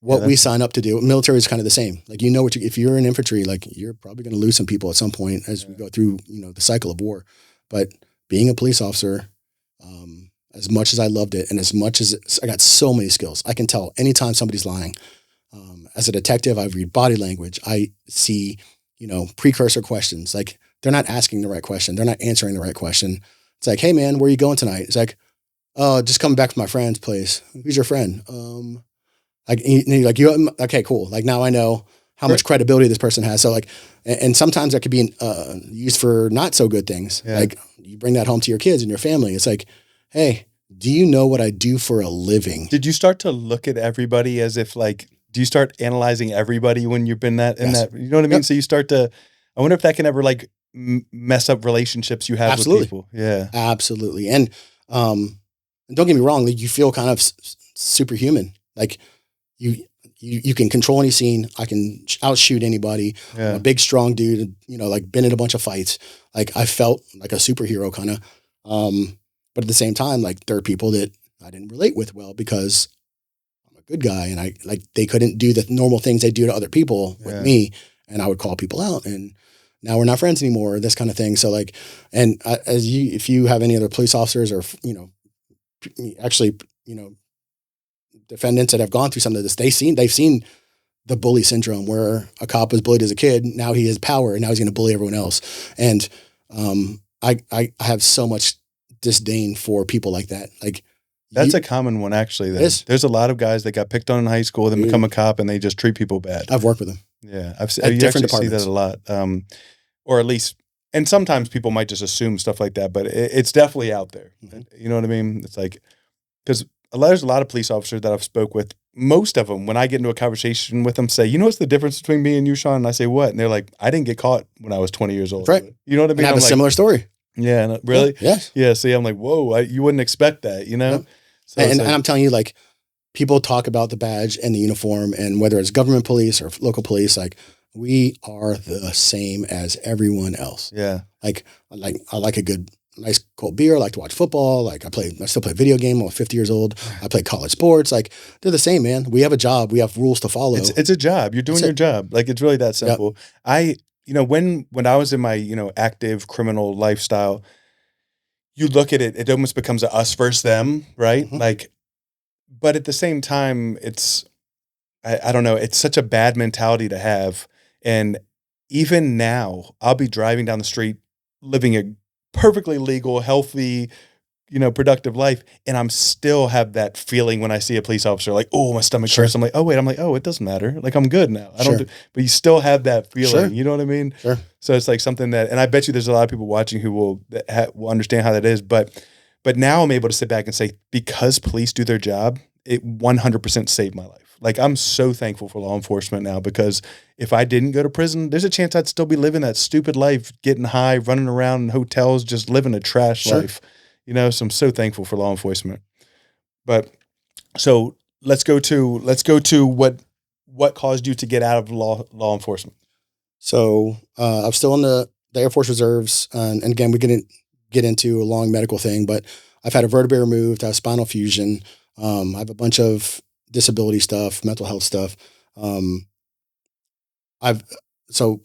what we sign up to do. Military is kind of the same. Like, if you're in infantry, like, you're probably going to lose some people at some point as we go through, the cycle of war. But being a police officer, as much as I loved it, and as much as I got so many skills, I can tell anytime somebody's lying. As a detective, I read body language. I see, precursor questions. Like, they're not asking the right question. They're not answering the right question. It's like, hey man, where are you going tonight? It's like, oh, just coming back from my friend's place. Who's your friend? Okay, cool. Like, now I know how much credibility this person has. So like, and sometimes that could be used for not so good things. Yeah. Like, you bring that home to your kids and your family. It's like, hey, do you know what I do for a living? Did you start to look at everybody as if, like, do you start analyzing everybody when you've been that, that, you know what I mean? Yep. So you start to, I wonder if that can ever, like, mess up relationships you have with people. Yeah, absolutely. And don't get me wrong, like, you feel kind of superhuman. Like, you can control any scene. I can outshoot anybody. Yeah. I'm a big, strong dude, like, been in a bunch of fights. Like, I felt like a superhero kind of. But at the same time, like, there are people that I didn't relate with well because I'm a good guy, and they couldn't do the normal things they do to other people with me, and I would call people out, and now we're not friends anymore, this kind of thing. So like, and if you have any other police officers or, defendants that have gone through some of this, they've seen the bully syndrome, where a cop was bullied as a kid. Now he has power, and now he's going to bully everyone else. And I have so much disdain for people like that. Like, that's a common one, actually. There's a lot of guys that got picked on in high school, then become a cop, and they just treat people bad. I've worked with them. Yeah, you actually see that a lot, or at least, and sometimes people might just assume stuff like that, but it's definitely out there. Mm-hmm. You know what I mean? It's like, because there's a lot of police officers that I've spoke with. Most of them, when I get into a conversation with them, say, what's the difference between me and you, Sean? And I say, what? And they're like, I didn't get caught when I was 20 years old. That's right. You know what I mean? And I have a similar story. Yeah. Really? Yes. Yeah. See, I'm like, whoa, you wouldn't expect that, Yeah. So and I'm telling you, like, people talk about the badge and the uniform, and whether it's government police or local police, like, we are the same as everyone else. Yeah. Like I like a good a nice cold beer. I like to watch football. Like I still play video game. I'm 50 years old. I play college sports. Like they're the same, man. We have a job. We have rules to follow. It's a job. You're doing your job. Like it's really that simple. Yep. When I was in my, active criminal lifestyle, you look at it, it almost becomes a us versus them, right? Mm-hmm. Like, but at the same time, I don't know, it's such a bad mentality to have. And even now, I'll be driving down the street, living a perfectly legal, healthy, productive life. And I'm still have that feeling when I see a police officer, like, oh, my stomach hurts. I'm like, oh, it doesn't matter. Like, I'm good now. But you still have that feeling. Sure. You know what I mean? Sure. So it's like something and I bet you there's a lot of people watching who will understand how that is. But now I'm able to sit back and say, because police do their job, it 100% saved my life. Like, I'm so thankful for law enforcement now, because if I didn't go to prison, there's a chance I'd still be living that stupid life, getting high, running around in hotels, just living a trash life. So I'm so thankful for law enforcement. But so let's go to what caused you to get out of law enforcement. So I'm still in the Air Force Reserves, and again, we didn't get into a long medical thing, but I've had a vertebrae removed, I have spinal fusion, I have a bunch of disability stuff, mental health stuff. So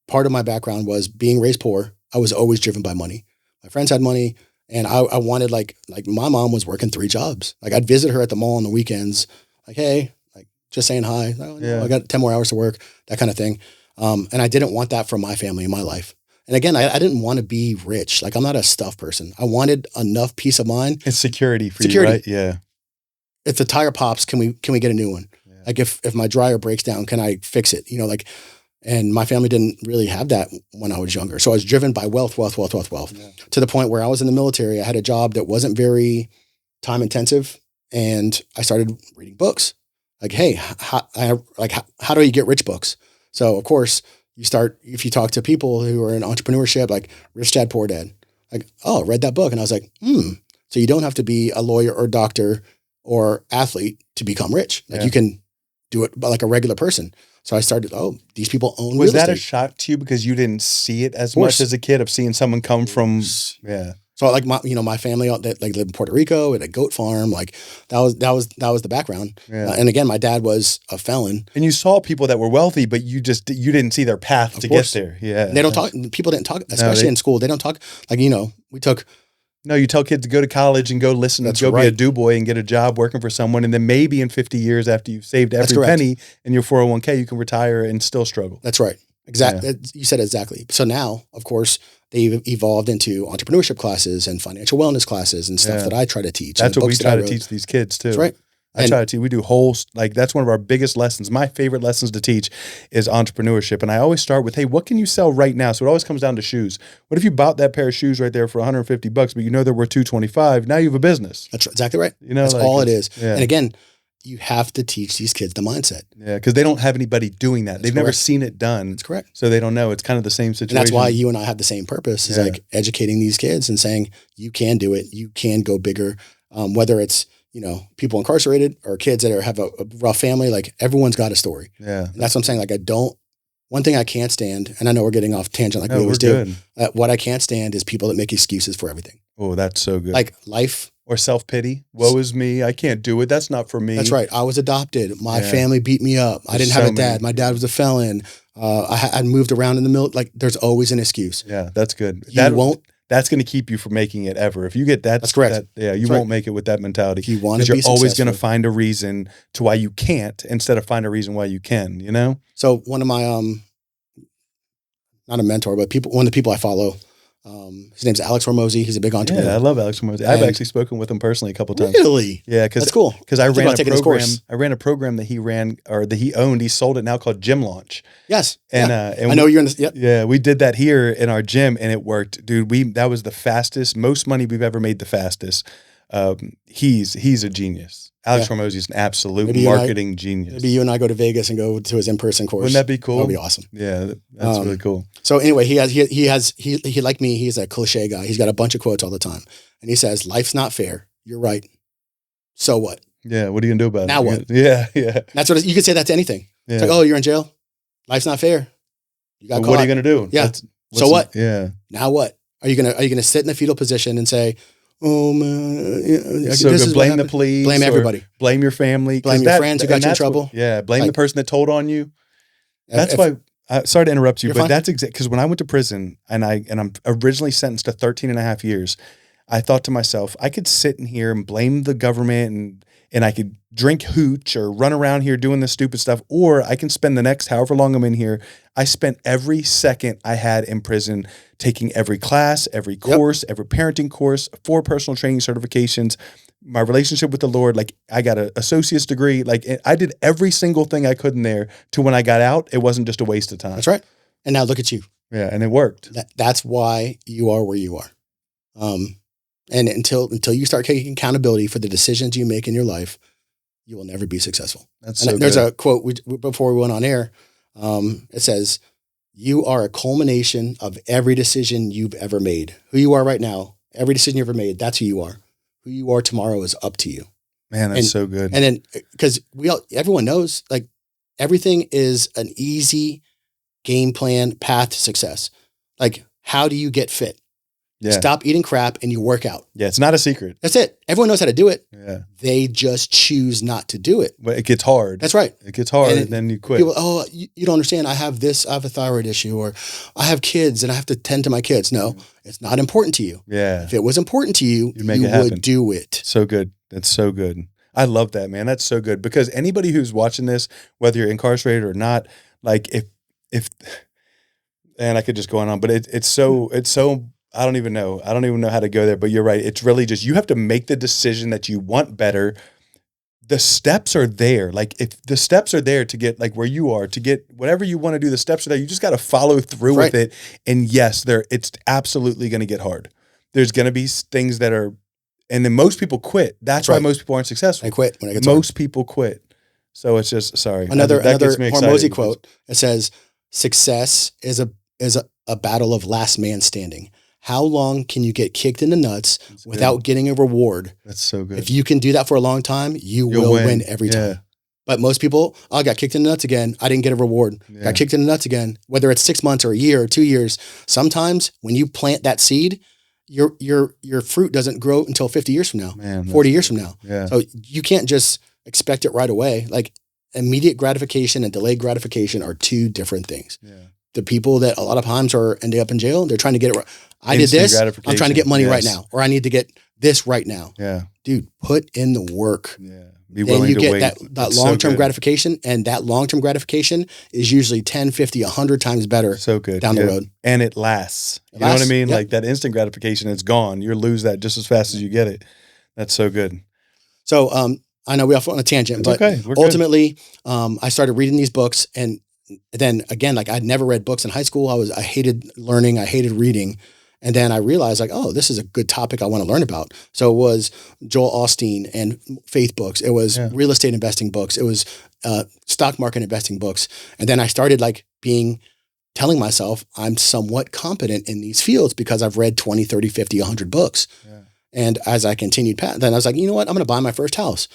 part of my background was being raised poor. I was always driven by money. My friends had money, and I wanted like my mom was working 3 jobs. Like I'd visit her at the mall on the weekends, like, hey, like just saying hi. I got 10 more hours to work, that kind of thing. And I didn't want that for my family in my life. And again, I didn't want to be rich. Like I'm not a stuff person. I wanted enough peace of mind. It's security for you, right? Yeah. If the tire pops, can we get a new one? Yeah. Like if my dryer breaks down, can I fix it? And my family didn't really have that when I was younger. So I was driven by wealth, to the point where I was in the military. I had a job that wasn't very time intensive, and I started reading books. Like, hey, how do you get rich books? So of course you start, if you talk to people who are in entrepreneurship, like Rich Dad, Poor Dad, like, oh, read that book. And I was like, so you don't have to be a lawyer or doctor or athlete to become rich. Like you can do it by like a regular person. So I started, these people own real estate. Was that a shock to you because you didn't see it as much as a kid of seeing someone come from, So like my family that like lived in Puerto Rico at a goat farm, like that was the background. Yeah. And again, my dad was a felon. And you saw people that were wealthy, but you didn't see their path to get there. Yeah. And they don't talk, people didn't talk, especially in school. They don't talk like, we took. No, you tell kids to go to college and go listen, be a do boy and get a job working for someone. And then maybe in 50 years after you've saved every penny in your 401k, you can retire and still struggle. That's right. Exactly. Yeah. You said it exactly. So now, of course, they've evolved into entrepreneurship classes and financial wellness classes and stuff that I try to teach. That's what we try to teach these kids too. That's right. We do that's one of our biggest lessons. My favorite lessons to teach is entrepreneurship. And I always start with, hey, what can you sell right now? So it always comes down to shoes. What if you bought that pair of shoes right there for $150, but they're worth $225? Now you have a business. That's exactly right. That's all it is. Yeah. And again, you have to teach these kids the mindset. Yeah, because they don't have anybody doing that. They've never seen it done. That's correct. So they don't know. It's kind of the same situation. And that's why you and I have the same purpose, is like educating these kids and saying, you can do it. You can go bigger. Whether it's, people incarcerated or kids that have a rough family, like everyone's got a story. Yeah. And that's what I'm saying. Like one thing I can't stand, and I know we're getting off tangent like we always do. What I can't stand is people that make excuses for everything. Oh, that's so good. Like life. Or self-pity. Woe is me. I can't do it. That's not for me. That's right. I was adopted. My family beat me up. I didn't have a dad. My dad was a felon. I moved around in the middle. Like there's always an excuse. Yeah, that's good. That's going to keep you from making it ever. If you get that, that's correct. You won't make it with that mentality. If you want to be you're always going to find a reason to why you can't instead of find a reason why you can, So one of my, not a mentor, but one of the people I follow, his name's Alex Hormozy. He's a big entrepreneur. Yeah, I love Alex Hormozy. I've actually spoken with him personally a couple times. Really? Yeah, that's cool. Because I ran a program. I ran a program that he ran or that he owned. He sold it now called Gym Launch. Yes. And I know you're in this. Yep. Yeah, we did that here in our gym, and it worked, dude. That was the fastest, most money we've ever made. The fastest. He's a genius. Alex Hormozy is an absolute marketing genius. Maybe you and I go to Vegas and go to his in-person course. Wouldn't that be cool? That would be awesome. Yeah, that's really cool. So anyway, he like me, he's a cliche guy. He's got a bunch of quotes all the time. And he says, life's not fair. You're right. So what? Yeah, what are you going to do about it? Now what? Yeah. That's what you could say that to anything. Yeah. It's like, oh, you're in jail. Life's not fair. You got caught. What are you going to do? Yeah. So what? Yeah. Now what? Are you gonna sit in the fetal position and say, "Oh man, So this go is blame the police, blame or everybody, blame your family, blame your friends who got you in that's trouble"? blame the person that told on you. That's If, why. Sorry to interrupt you, You're but fine. that's exactly because when I went to prison and I'm originally sentenced to 13 and a half years, I thought to myself, I could sit in here and blame the government and I could drink hooch or run around here doing this stupid stuff, or I can spend the next however long I'm in here. I spent every second I had in prison taking every class, every course, every parenting course, 4 personal training certifications, my relationship with the Lord. Like I got an associate's degree. Like I did every single thing I could in there to when I got out, it wasn't just a waste of time. That's right. And now look at you. Yeah. And it worked. That's why you are where you are. And until you start taking accountability for the decisions you make in your life, you will never be successful. There's a quote before we went on air. It says, "You are a culmination of every decision you've ever made. Who you are right now, every decision you ever made, that's who you are. Who you are tomorrow is up to you." Man, that's so good. And then, because everyone knows, like, everything is an easy game plan path to success. Like, how do you get fit? Yeah. Stop eating crap and you work out. Yeah, it's not a secret. That's it. Everyone knows how to do it. Yeah. They just choose not to do it. But it gets hard. That's right. It gets hard and then you quit. People, you don't understand. I have a thyroid issue, or I have kids and I have to tend to my kids. No, it's not important to you. Yeah. If it was important to you, you would do it. So good. That's so good. I love that, man. That's so good, because anybody who's watching this, whether you're incarcerated or not, like if, and I could just go on, but it's so, I don't even know how to go there, but you're right. It's really just, you have to make the decision that you want better. The steps are there. Like if the steps are there to get like where you are, to get whatever you want to do, the steps are there. You just got to follow through with it. And yes, it's absolutely going to get hard. There's going to be things that are, and then most people quit. That's why most people aren't successful. I quit when it gets Most people quit. So it's just, sorry. Another Hormozy quote. It says, "Success is a battle of last man standing. How long can you get kicked in the nuts without getting a reward?" That's so good. If you can do that for a long time, you'll win every time. But most people, I got kicked in the nuts again. I didn't get a reward. Yeah. Got kicked in the nuts again. Whether it's 6 months or a year or 2 years, sometimes when you plant that seed, your fruit doesn't grow until 50 years from now, 40 years from now. Yeah. So you can't just expect it right away. Like, immediate gratification and delayed gratification are 2 different things. Yeah. The people that a lot of times are ending up in jail, they're trying to get it right. I did this. I'm trying to get money right now, or I need to get this right now. Yeah. Dude, put in the work. Yeah. Be willing to wait. That long-term gratification, and that long-term gratification is usually 10, 50, 100 times better down the road. And it lasts. You know what I mean? Yep. Like that instant gratification, it's gone. You lose that just as fast as you get it. That's so good. So I know we off on a tangent, but ultimately I started reading these books, and then again, like I'd never read books in high school. I hated learning. I hated reading. And then I realized, like, oh, this is a good topic I want to learn about. So it was Joel Osteen and faith books. It was real estate investing books. It was stock market investing books. And then I started telling myself I'm somewhat competent in these fields because I've read 20, 30, 50, 100 books. Yeah. And as I continued, then I was like, you know what? I'm going to buy my first house.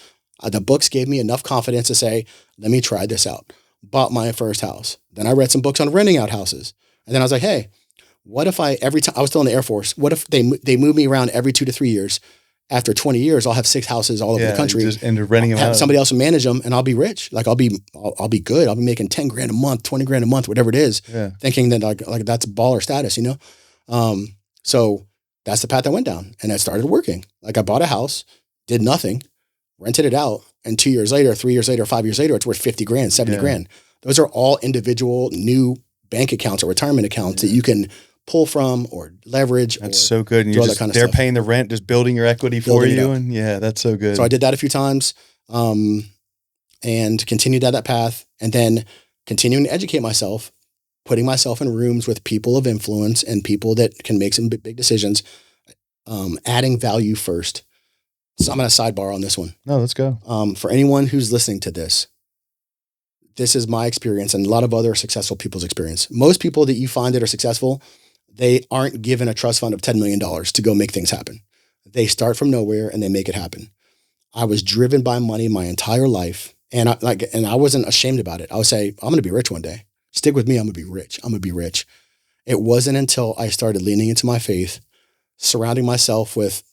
The books gave me enough confidence to say, let me try this out. Bought my first house. Then I read some books on renting out houses. And then I was like, hey, what if every time I was still in the Air Force, what if they move me around every 2 to 3 years? After 20 years, I'll have 6 houses all over the country. And renting them out. Somebody else will manage them, and I'll be rich. Like I'll be good. I'll be making 10 grand a month, 20 grand a month, whatever it is. Yeah. Thinking that like that's baller status, you know? So that's the path I went down, and I started working. Like I bought a house, did nothing, rented it out. And 2 years later, 3 years later, 5 years later, it's worth 50 grand, 70 grand. Those are all individual new bank accounts or retirement accounts that you can pull from or leverage. That's so good. And they're paying the rent, just building your equity for you. And that's so good. So I did that a few times, and continued down that path, and then continuing to educate myself, putting myself in rooms with people of influence and people that can make some big decisions, adding value first. So I'm going to sidebar on this one. No, let's go. For anyone who's listening to this is my experience and a lot of other successful people's experience. Most people that you find that are successful, they aren't given a trust fund of $10 million to go make things happen. They start from nowhere and they make it happen. I was driven by money my entire life, and I wasn't ashamed about it. I would say, I'm going to be rich one day. Stick with me. I'm going to be rich. I'm going to be rich. It wasn't until I started leaning into my faith, surrounding myself with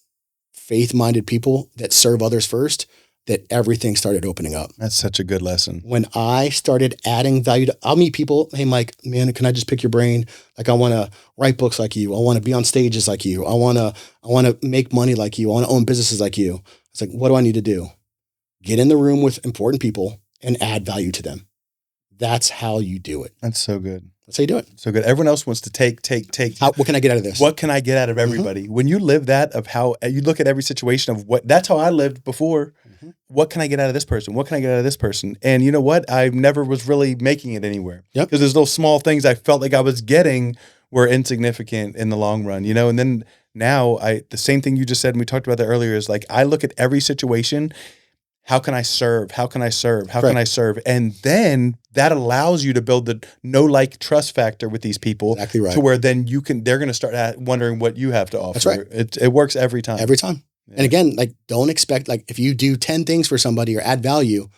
faith-minded people that serve others first, that everything started opening up. That's such a good lesson. When I started adding value I'll meet people, hey, Mike, man, can I just pick your brain? Like, I want to write books like you. I want to be on stages like you. I want to make money like you. I want to own businesses like you. It's like, what do I need to do? Get in the room with important people and add value to them. That's how you do it. That's so good. That's how you do it. So good. Everyone else wants to take. What can I get out of this? What can I get out of everybody? When you live that of how you look at every situation of that's how I lived before. What can I get out of this person? What can I get out of this person? And you know what? I never was really making it anywhere. Yep. Because those little small things I felt like I was getting were insignificant in the long run, and then now the same thing you just said, and we talked about that earlier, is like, I look at every situation. How can I serve? How can I serve? How can I serve? And then that allows you to build the know-like trust factor with these people. Exactly right. To where then they're going to start wondering what you have to offer. That's right. It works every time. Every time. Yeah. And again, like, don't expect, like, if you do 10 things for somebody or add value,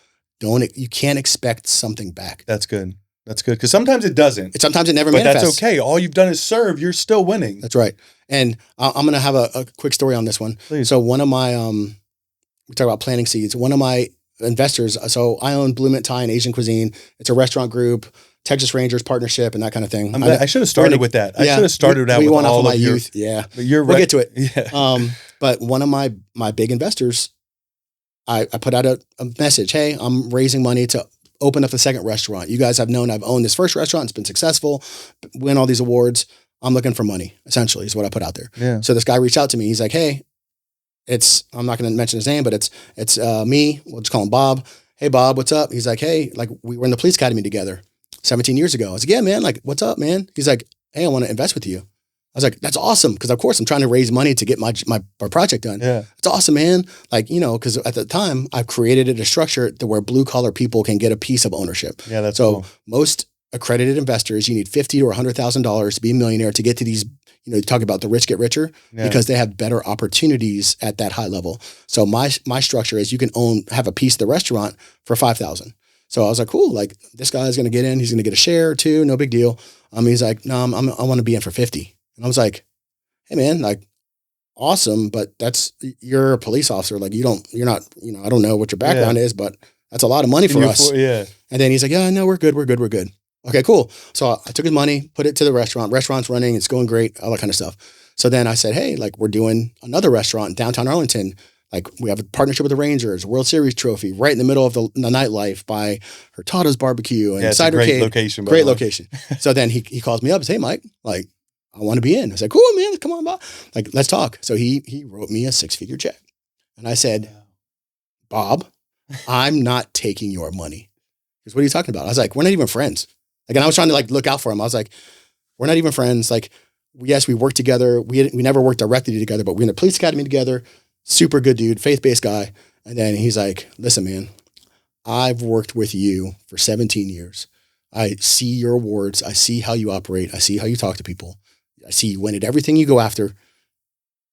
you can't expect something back. That's good. That's good. Because sometimes it doesn't. Sometimes it never but manifests. That's okay. All you've done is serve. You're still winning. That's right. And I'm going to have a quick story on this one. Please. So one of my, we talk about planting seeds. One of my investors, so I own Blue Mint Thai and Asian Cuisine. It's a restaurant group, Texas Rangers partnership, and that kind of thing. I should have started with that. I should have started out with all of your youth. Yeah. But we'll get to it. Yeah. But one of my big investors, I put out a message. Hey, I'm raising money to open up the second restaurant. You guys have known I've owned this first restaurant. It's been successful, win all these awards. I'm looking for money, essentially, is what I put out there. Yeah. So this guy reached out to me. He's like, hey, I'm not going to mention his name, but it's me. We'll just call him Bob. Hey, Bob, what's up? He's like, hey, like, we were in the police academy together 17 years ago. I was like, yeah, man, like, what's up, man? He's like, hey, I want to invest with you. I was like, that's awesome. Because of course I'm trying to raise money to get my project done. Yeah. It's awesome, man. Like, because at the time I've created a structure to where blue collar people can get a piece of ownership. Yeah, that's so cool. Most accredited investors, you need $50,000 or $100,000 to be a millionaire to get to these, you talk about the rich get richer because they have better opportunities at that high level. So my structure is you can have a piece of the restaurant for $5,000. So I was like, cool, like, this guy's going to get in, he's going to get a share or two, no big deal. He's like, no, I want to be in for 50. And I was like, hey man, like, awesome, but you're a police officer. Like, you're not, I don't know what your background is, but that's a lot of money for us. Yeah. And then he's like, yeah, no, we're good. Okay, cool. So I took his money, put it to the restaurant. Restaurant's running, it's going great, all that kind of stuff. So then I said, hey, like, we're doing another restaurant in downtown Arlington. Like, we have a partnership with the Rangers, World Series trophy, right in the middle of the nightlife by Hurtado's Barbecue and Cider Cave. Location, great location. So then he calls me up and says, hey, Mike, like, I want to be in. I said, cool, man, come on, Bob. Like, let's talk. So he wrote me a 6-figure check. And I said, Bob, I'm not taking your money. Because what are you talking about? I was like, we're not even friends. Like, and I was trying to, like, look out for him. I was like, we're not even friends. Like, yes, we worked together. We never worked directly together, but we're in the police academy together. Super good dude, faith-based guy. And then he's like, listen, man, I've worked with you for 17 years. I see your awards. I see how you operate. I see how you talk to people. I see you win at everything you go after.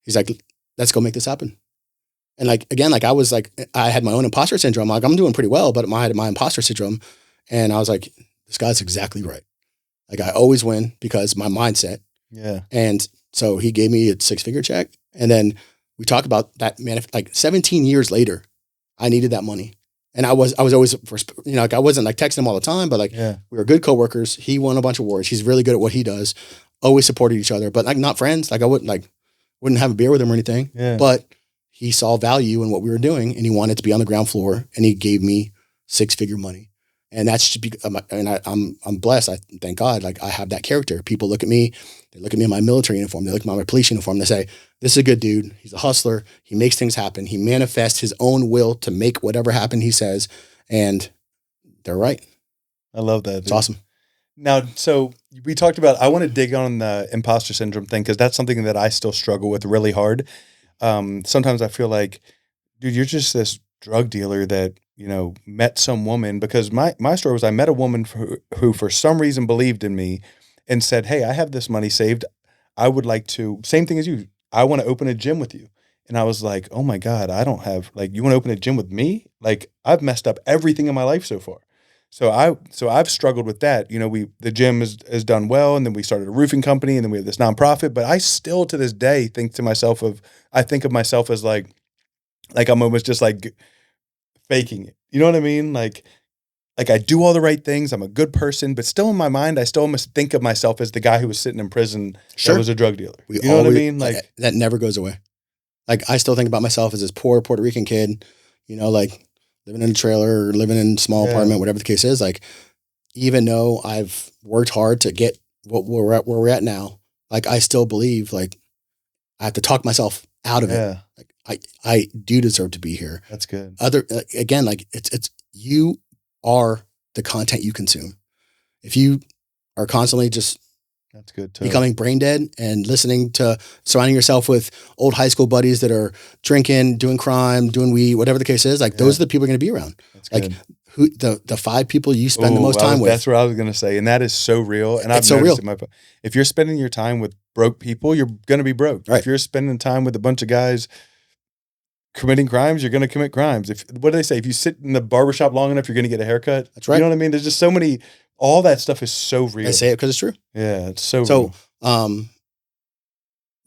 He's like, let's go make this happen. And like, again, like, I was like, I had my own imposter syndrome. Like, I'm doing pretty well, but I had my imposter syndrome. And I was like, this guy's exactly right. Like, I always win because my mindset. Yeah. And so he gave me a 6-figure check. And then we talk about that, like, 17 years later, I needed that money. And I was always, like, I wasn't like texting him all the time, but like, we were good coworkers. He won a bunch of awards. He's really good at what he does. Always supported each other, but like, not friends. Like, I wouldn't have a beer with him or anything, but he saw value in what we were doing and he wanted to be on the ground floor and he gave me 6-figure money. And that's, and I'm blessed. I thank God. Like, I have that character. People look at me, they look at me in my military uniform. They look at me in my police uniform. They say, this is a good dude. He's a hustler. He makes things happen. He manifests his own will to make whatever happen he says. And they're right. I love that. It's awesome. Now, so we talked about, I want to dig on the imposter syndrome thing because that's something that I still struggle with really hard. Sometimes I feel like, dude, you're just this drug dealer that, met some woman, because my story was I met a woman who for some reason believed in me and said, hey, I have this money saved. I would like to, same thing as you, I want to open a gym with you. And I was like, oh my God, I don't have, like, you want to open a gym with me? Like, I've messed up everything in my life so far. So I've struggled with that. You know, the gym has done well, and then we started a roofing company, and then we have this nonprofit. But I still to this day I think of myself as like I'm almost just like faking it. You know what I mean? Like I do all the right things. I'm a good person, but still in my mind, I still almost think of myself as the guy who was sitting in prison that was a drug dealer. You know what I mean? Like that never goes away. Like I still think about myself as this poor Puerto Rican kid, you know, like living in a trailer or living in a small apartment, whatever the case is. Like even though I've worked hard to get where we're at now, like I still believe like I have to talk myself out of it. Like I do deserve to be here. That's good. Again, like it's you are the content you consume. If you are constantly just that's good too. Becoming brain dead and surrounding yourself with old high school buddies that are drinking, doing crime, doing weed, whatever the case is, like those are the people you're going to be around. That's like good. The 5 people you spend the most time with. That's what I was going to say. And that is so real. And I've noticed it if you're spending your time with broke people, you're going to be broke. Right. If you're spending time with a bunch of guys committing crimes, you're going to commit crimes. What do they say? If you sit in the barbershop long enough, you're going to get a haircut. That's right. You know what I mean? There's just so many, all that stuff is so real. I say it because it's true. Yeah, it's so real.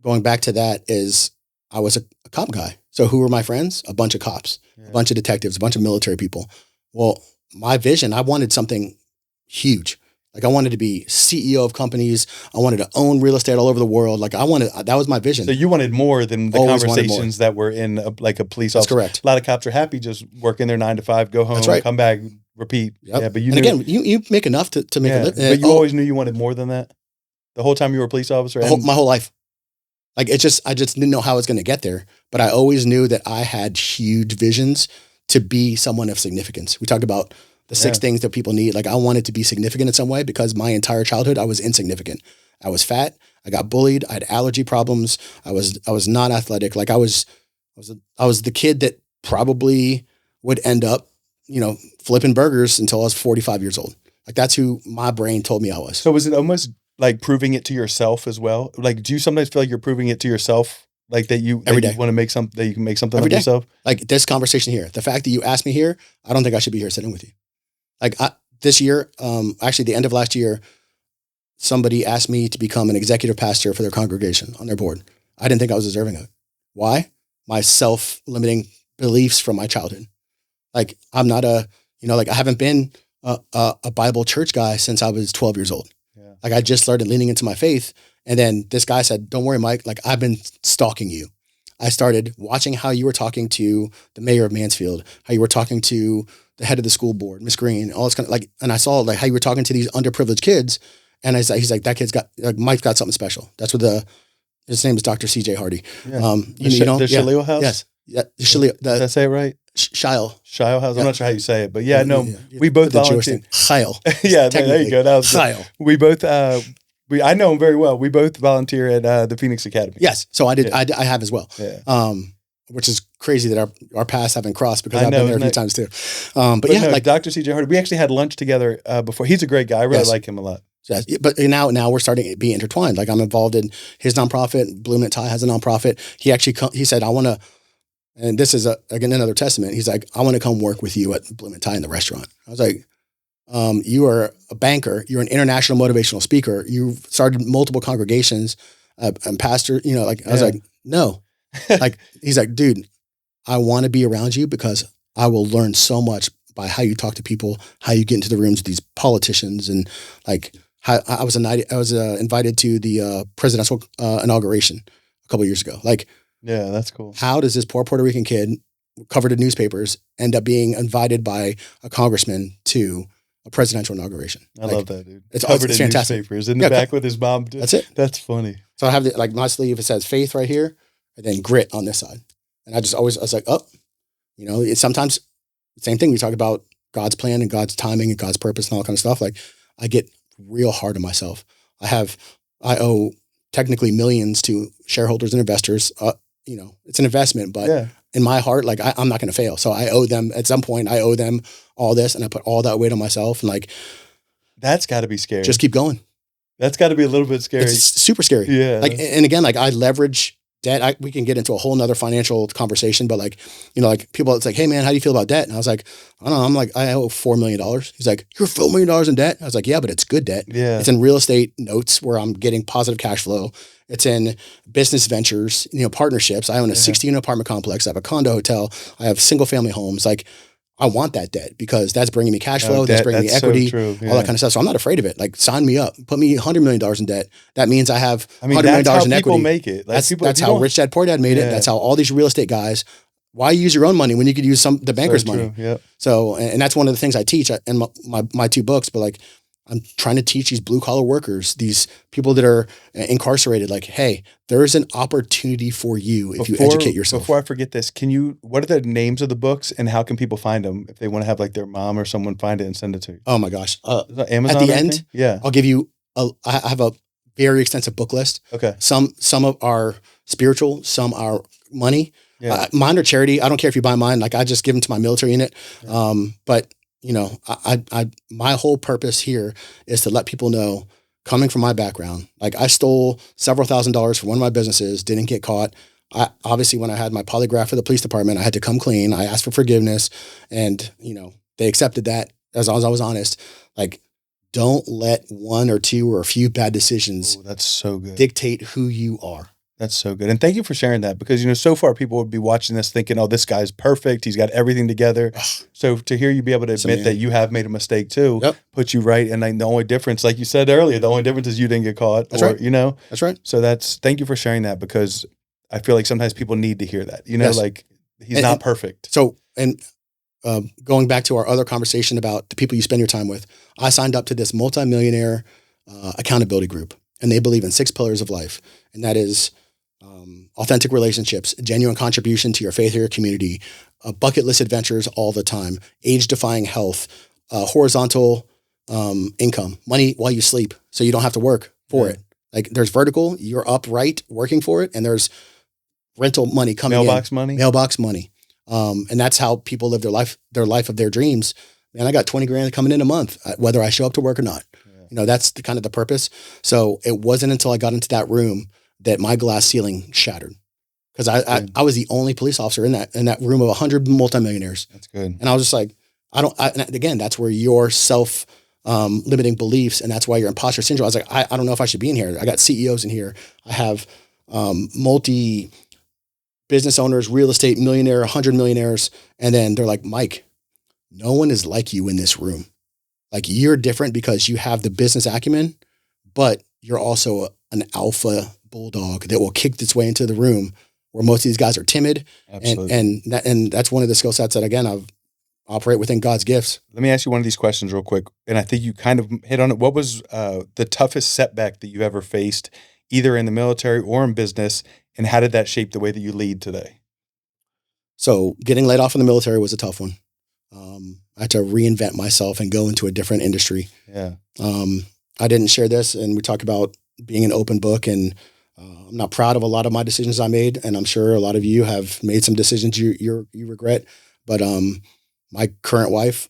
Going back to that is I was a cop guy. So who were my friends? A bunch of cops, a bunch of detectives, a bunch of military people. Well, my vision, I wanted something huge. Like I wanted to be CEO of companies. I wanted to own real estate all over the world. Like that was my vision. So you wanted more than the conversations that were in a police officer. That's correct. A lot of cops are happy just working their 9 to 5, go home, come back, repeat. Yep. Yeah, but you make enough to make a living. But you always knew you wanted more than that? The whole time you were a police officer? My whole life. Like I just didn't know how I was going to get there. But I always knew that I had huge visions to be someone of significance. We talked about the 6 things that people need. Like I wanted to be significant in some way because my entire childhood I was insignificant. I was fat. I got bullied. I had allergy problems. I was not athletic. Like I was the kid that probably would end up, you know, flipping burgers until I was 45 years old. Like that's who my brain told me I was. So was it almost like proving it to yourself as well? Like, do you sometimes feel like you're proving it to yourself? Like that you want to make something, that you can make something of yourself? Like this conversation here, the fact that you asked me here, I don't think I should be here sitting with you. Like this year, actually the end of last year, somebody asked me to become an executive pastor for their congregation on their board. I didn't think I was deserving of it. Why? My self-limiting beliefs from my childhood. Like I'm not I haven't been a Bible church guy since I was 12 years old. Yeah. Like I just started leaning into my faith. And then this guy said, don't worry, Mike, like I've been stalking you. I started watching how you were talking to the mayor of Mansfield, how you were talking to the head of the school board, Miss Green, all this kind of like, and I saw like how you were talking to these underprivileged kids. And he's like, that kid's got, like Mike's got something special. That's what his name is Dr. CJ Hardy. Yeah. The Shalil House? Yes. Yeah. The Shalil. Did I say it right? Shile House. I'm not sure how you say it, but we both volunteered. Chile. Yeah, there you go. That was Chile. We both, I know him very well. We both volunteer at the Phoenix Academy. Yes. So I did. Yeah. I have as well. Yeah. Which is crazy that our paths haven't crossed because I've been there a few times too. But yeah, like Dr. CJ Hardy, we actually had lunch together before. He's a great guy. I really like him a lot. Yes. But now we're starting to be intertwined. Like I'm involved in his nonprofit. Bloom and Tie has a nonprofit. He actually he said, I want to, and this is again another testament. He's like, I want to come work with you at Bloom and Tie in the restaurant. I was like, you are a banker. You're an international motivational speaker. You've started multiple congregations, and pastor. You know, like I was like, no. Like he's like, dude, I want to be around you because I will learn so much by how you talk to people, how you get into the rooms with these politicians, and like how I was invited to the presidential inauguration a couple of years ago. Like, yeah, that's cool. How does this poor Puerto Rican kid covered in newspapers end up being invited by a congressman to a presidential inauguration? I love that, dude. It's covered in fantastic. Newspapers in the back with his mom. That's it. That's funny. So I have my sleeve. It says faith right here, and then grit on this side. And I was like, oh, you know, it's sometimes the same thing. We talk about God's plan and God's timing and God's purpose and all that kind of stuff. Like I get real hard on myself. I owe technically millions to shareholders and investors. You know, it's an investment, but in my heart, like I'm not going to fail. So I owe them at some point, I owe them all this, and I put all that weight on myself. And like, that's gotta be scary. Just keep going. That's gotta be a little bit scary. It's super scary. Yeah. Like, and again, like I leverage debt, we can get into a whole nother financial conversation, but like, like people, it's like, hey man, how do you feel about debt? And I was like, I don't know. I'm like, I owe $4 million. He's like, you're $4 million in debt. I was like, yeah, but it's good debt. Yeah. It's in real estate notes where I'm getting positive cash flow. It's in business ventures, partnerships. I own a 16 apartment complex. I have a condo hotel. I have single family homes. Like, I want that debt because that's bringing me cash flow. That's bringing me equity, all that kind of stuff. So I'm not afraid of it. Like, sign me up, put me $100 million in debt. That means I have $100 million in equity. People make it. Like that's how Rich Dad Poor Dad made it. That's how all these real estate guys. Why use your own money when you could use the banker's money? Yep. So, and that's one of the things I teach in my 2 books. But like, I'm trying to teach these blue collar workers, these people that are incarcerated, like, hey, there is an opportunity for you if you educate yourself. Before I forget this, what are the names of the books and how can people find them if they want to have like their mom or someone find it and send it to you? Oh my gosh. Amazon at the end, yeah, I'll give you, I have a very extensive book list. Okay. Some of are spiritual, some are money. Yeah. Mine are charity. I don't care if you buy mine. Like, I just give them to my military unit. Yeah. But my whole purpose here is to let people know, coming from my background, like, I stole several $1,000s from one of my businesses, didn't get caught. Obviously, when I had my polygraph for the police department, I had to come clean. I asked for forgiveness, and they accepted that as long as I was honest. Like, don't let 1 or 2 or a few bad decisions that's so good. dictate who you are. That's so good. And thank you for sharing that because, so far people would be watching this thinking, oh, this guy's perfect. He's got everything together. So to hear you be able to admit that you have made a mistake too, puts you right. And the only difference, like you said earlier, the only difference is you didn't get caught. That's right. That's right. So thank you for sharing that because I feel like sometimes people need to hear that, like he's not perfect. So, going back to our other conversation about the people you spend your time with, I signed up to this multimillionaire accountability group, and they believe in 6 pillars of life. And that is, authentic relationships, genuine contribution to your faith or your community, bucket list adventures all the time, age-defying health, horizontal income, money while you sleep, so you don't have to work for it. Like, there's vertical, you're upright working for it, and there's rental money coming mailbox money. And that's how people live their life of their dreams. Man, I got 20 grand coming in a month, whether I show up to work or not. Yeah. That's kind of the purpose. So it wasn't until I got into that room that my glass ceiling shattered, because I was the only police officer in that room of 100 multimillionaires. That's good. And I was just like, and again, that's where your self limiting beliefs, and that's why your imposter syndrome. I was like, I don't know if I should be in here. I got CEOs in here. I have multi business owners, real estate millionaire, 100 millionaires, and then they're like, Mike, no one is like you in this room. Like, you're different because you have the business acumen, but you're also an alpha bulldog that will kick its way into the room where most of these guys are timid. Absolutely. And that's one of the skill sets that, again, I've operate within God's gifts. Let me ask you one of these questions real quick. And I think you kind of hit on it. What was the toughest setback that you ever faced, either in the military or in business? And how did that shape the way that you lead today? So getting laid off in the military was a tough one. I had to reinvent myself and go into a different industry. Yeah. I didn't share this, and we talk about being an open book, and I'm not proud of a lot of my decisions I made, and I'm sure a lot of you have made some decisions you regret. But my current wife,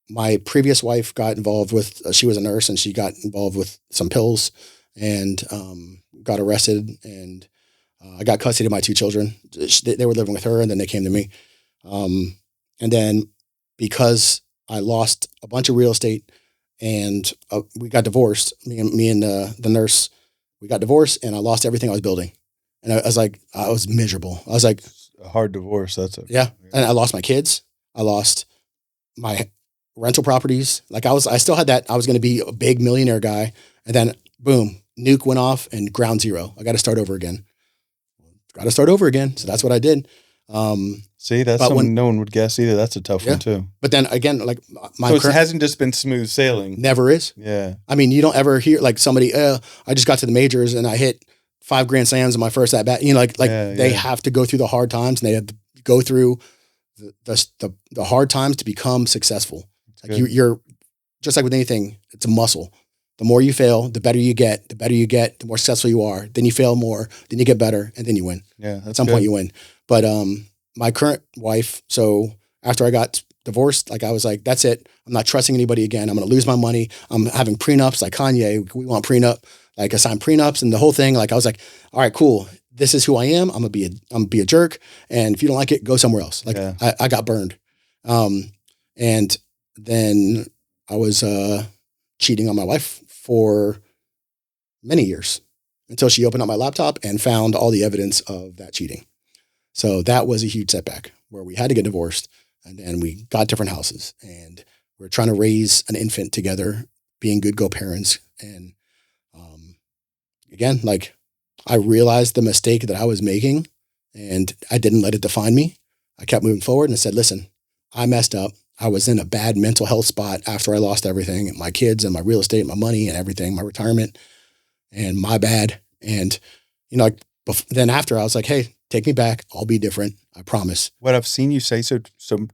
my previous wife got involved with, she was a nurse, and she got involved with some pills and got arrested, and I got custody of my 2 children. They were living with her, and then they came to me. And then because I lost a bunch of real estate, and we got divorced, me and the nurse, we got divorced, and I lost everything I was building. And I was like, I was miserable. I was like, a hard divorce. That's it. Yeah. And I lost my kids. I lost my rental properties. Like, I still had that. I was going to be a big millionaire guy. And then boom, nuke went off and ground zero. I got to start over again. So that's what I did. See, that's something no one would guess either. That's a tough one too. But then again, like it hasn't just been smooth sailing. Never is. Yeah. I mean, you don't ever hear like somebody, I just got to the majors and I hit 5 grand slams in my first at bat. They have to go through the hard times, and they have to go through the hard times to become successful. Like you're just like with anything, it's a muscle. The more you fail, the better you get. The more successful you are. Then you fail more. Then you get better, and then you win. Yeah, at some point you win. But my current wife, so after I got divorced, like I was like, that's it. I'm not trusting anybody again. I'm going to lose my money. I'm having prenups like Kanye. We want prenup. Like I signed prenups and the whole thing. Like I was like, all right, cool. this is who I am. I'm gonna be a jerk. And if you don't like it, go somewhere else. Like Yeah. I got burned. And then I was, cheating on my wife for many years until she opened up my laptop and found all the evidence of that cheating. So that was a huge setback where we had to get divorced, and then we got different houses, and we're trying to raise an infant together, being good co-parents. And again, like I realized the mistake that I was making, and I didn't let it define me. I kept moving forward and I said, listen, I messed up. I was in a bad mental health spot after I lost everything, my kids and my real estate, my money and everything, my retirement, and my bad. And, you know, like then after I was like, hey, take me back. I'll be different. I promise. What I've seen you say so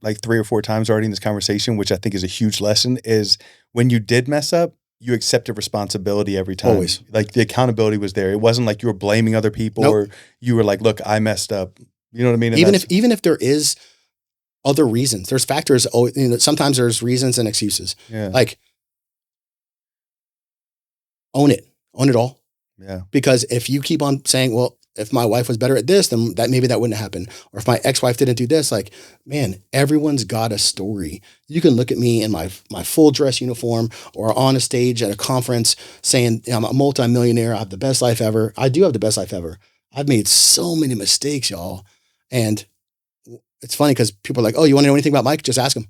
like 3 or 4 times already in this conversation, which I think is a huge lesson, is when you did mess up, you accepted responsibility every time. Always. Like the accountability was there. It wasn't like you were blaming other people Nope. or you were like, look, I messed up. You know what I mean? And Even if there is other reasons, there's factors. Oh, you know, sometimes there's reasons and excuses. yeah. Like own it all. Yeah. Because if you keep on saying, well, if my wife was better at this, then maybe that wouldn't happen. Or if my ex-wife didn't do this, like, man, everyone's got a story. You can look at me in my full dress uniform or on a stage at a conference saying, I'm a multimillionaire. I have the best life ever. I do have the best life ever. I've made so many mistakes, y'all. And it's funny because people are like, oh, you want to know anything about Mike? Just ask him.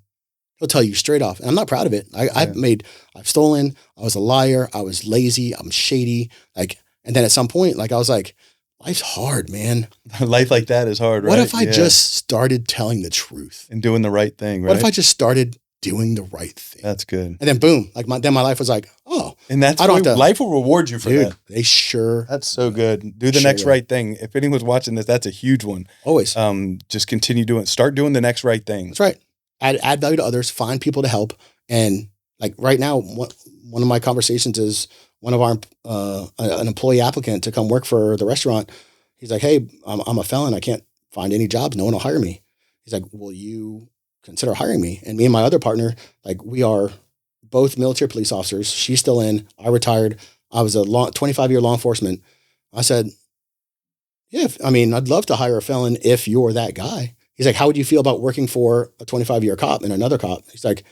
He'll tell you straight off. And I'm not proud of it. I've stolen. I was a liar. I was lazy. I'm shady. Like, and then at some point, like I was like, life's hard, man. Life like that is hard, right? What if I just started telling the truth? And doing the right thing, right? What if I just started doing the right thing? That's good. And then boom, like then my life was like, oh. And that's life will reward you for dude, that. They sure. That's so good. Do the next right thing. If anyone's watching this, that's a huge one. Always. Just continue start doing the next right thing. That's right. Add value to others, find people to help. And like right now, one of my conversations is one of our, an employee applicant to come work for the restaurant. He's like, hey, I'm a felon. I can't find any jobs. No one will hire me. He's like, will you consider hiring me? And me and my other partner, like we are both military police officers. She's still in. I retired. I was a 25-year law enforcement. I said, yeah, I'd love to hire a felon if you're that guy. He's like, how would you feel about working for a 25-year cop and another cop? He's like,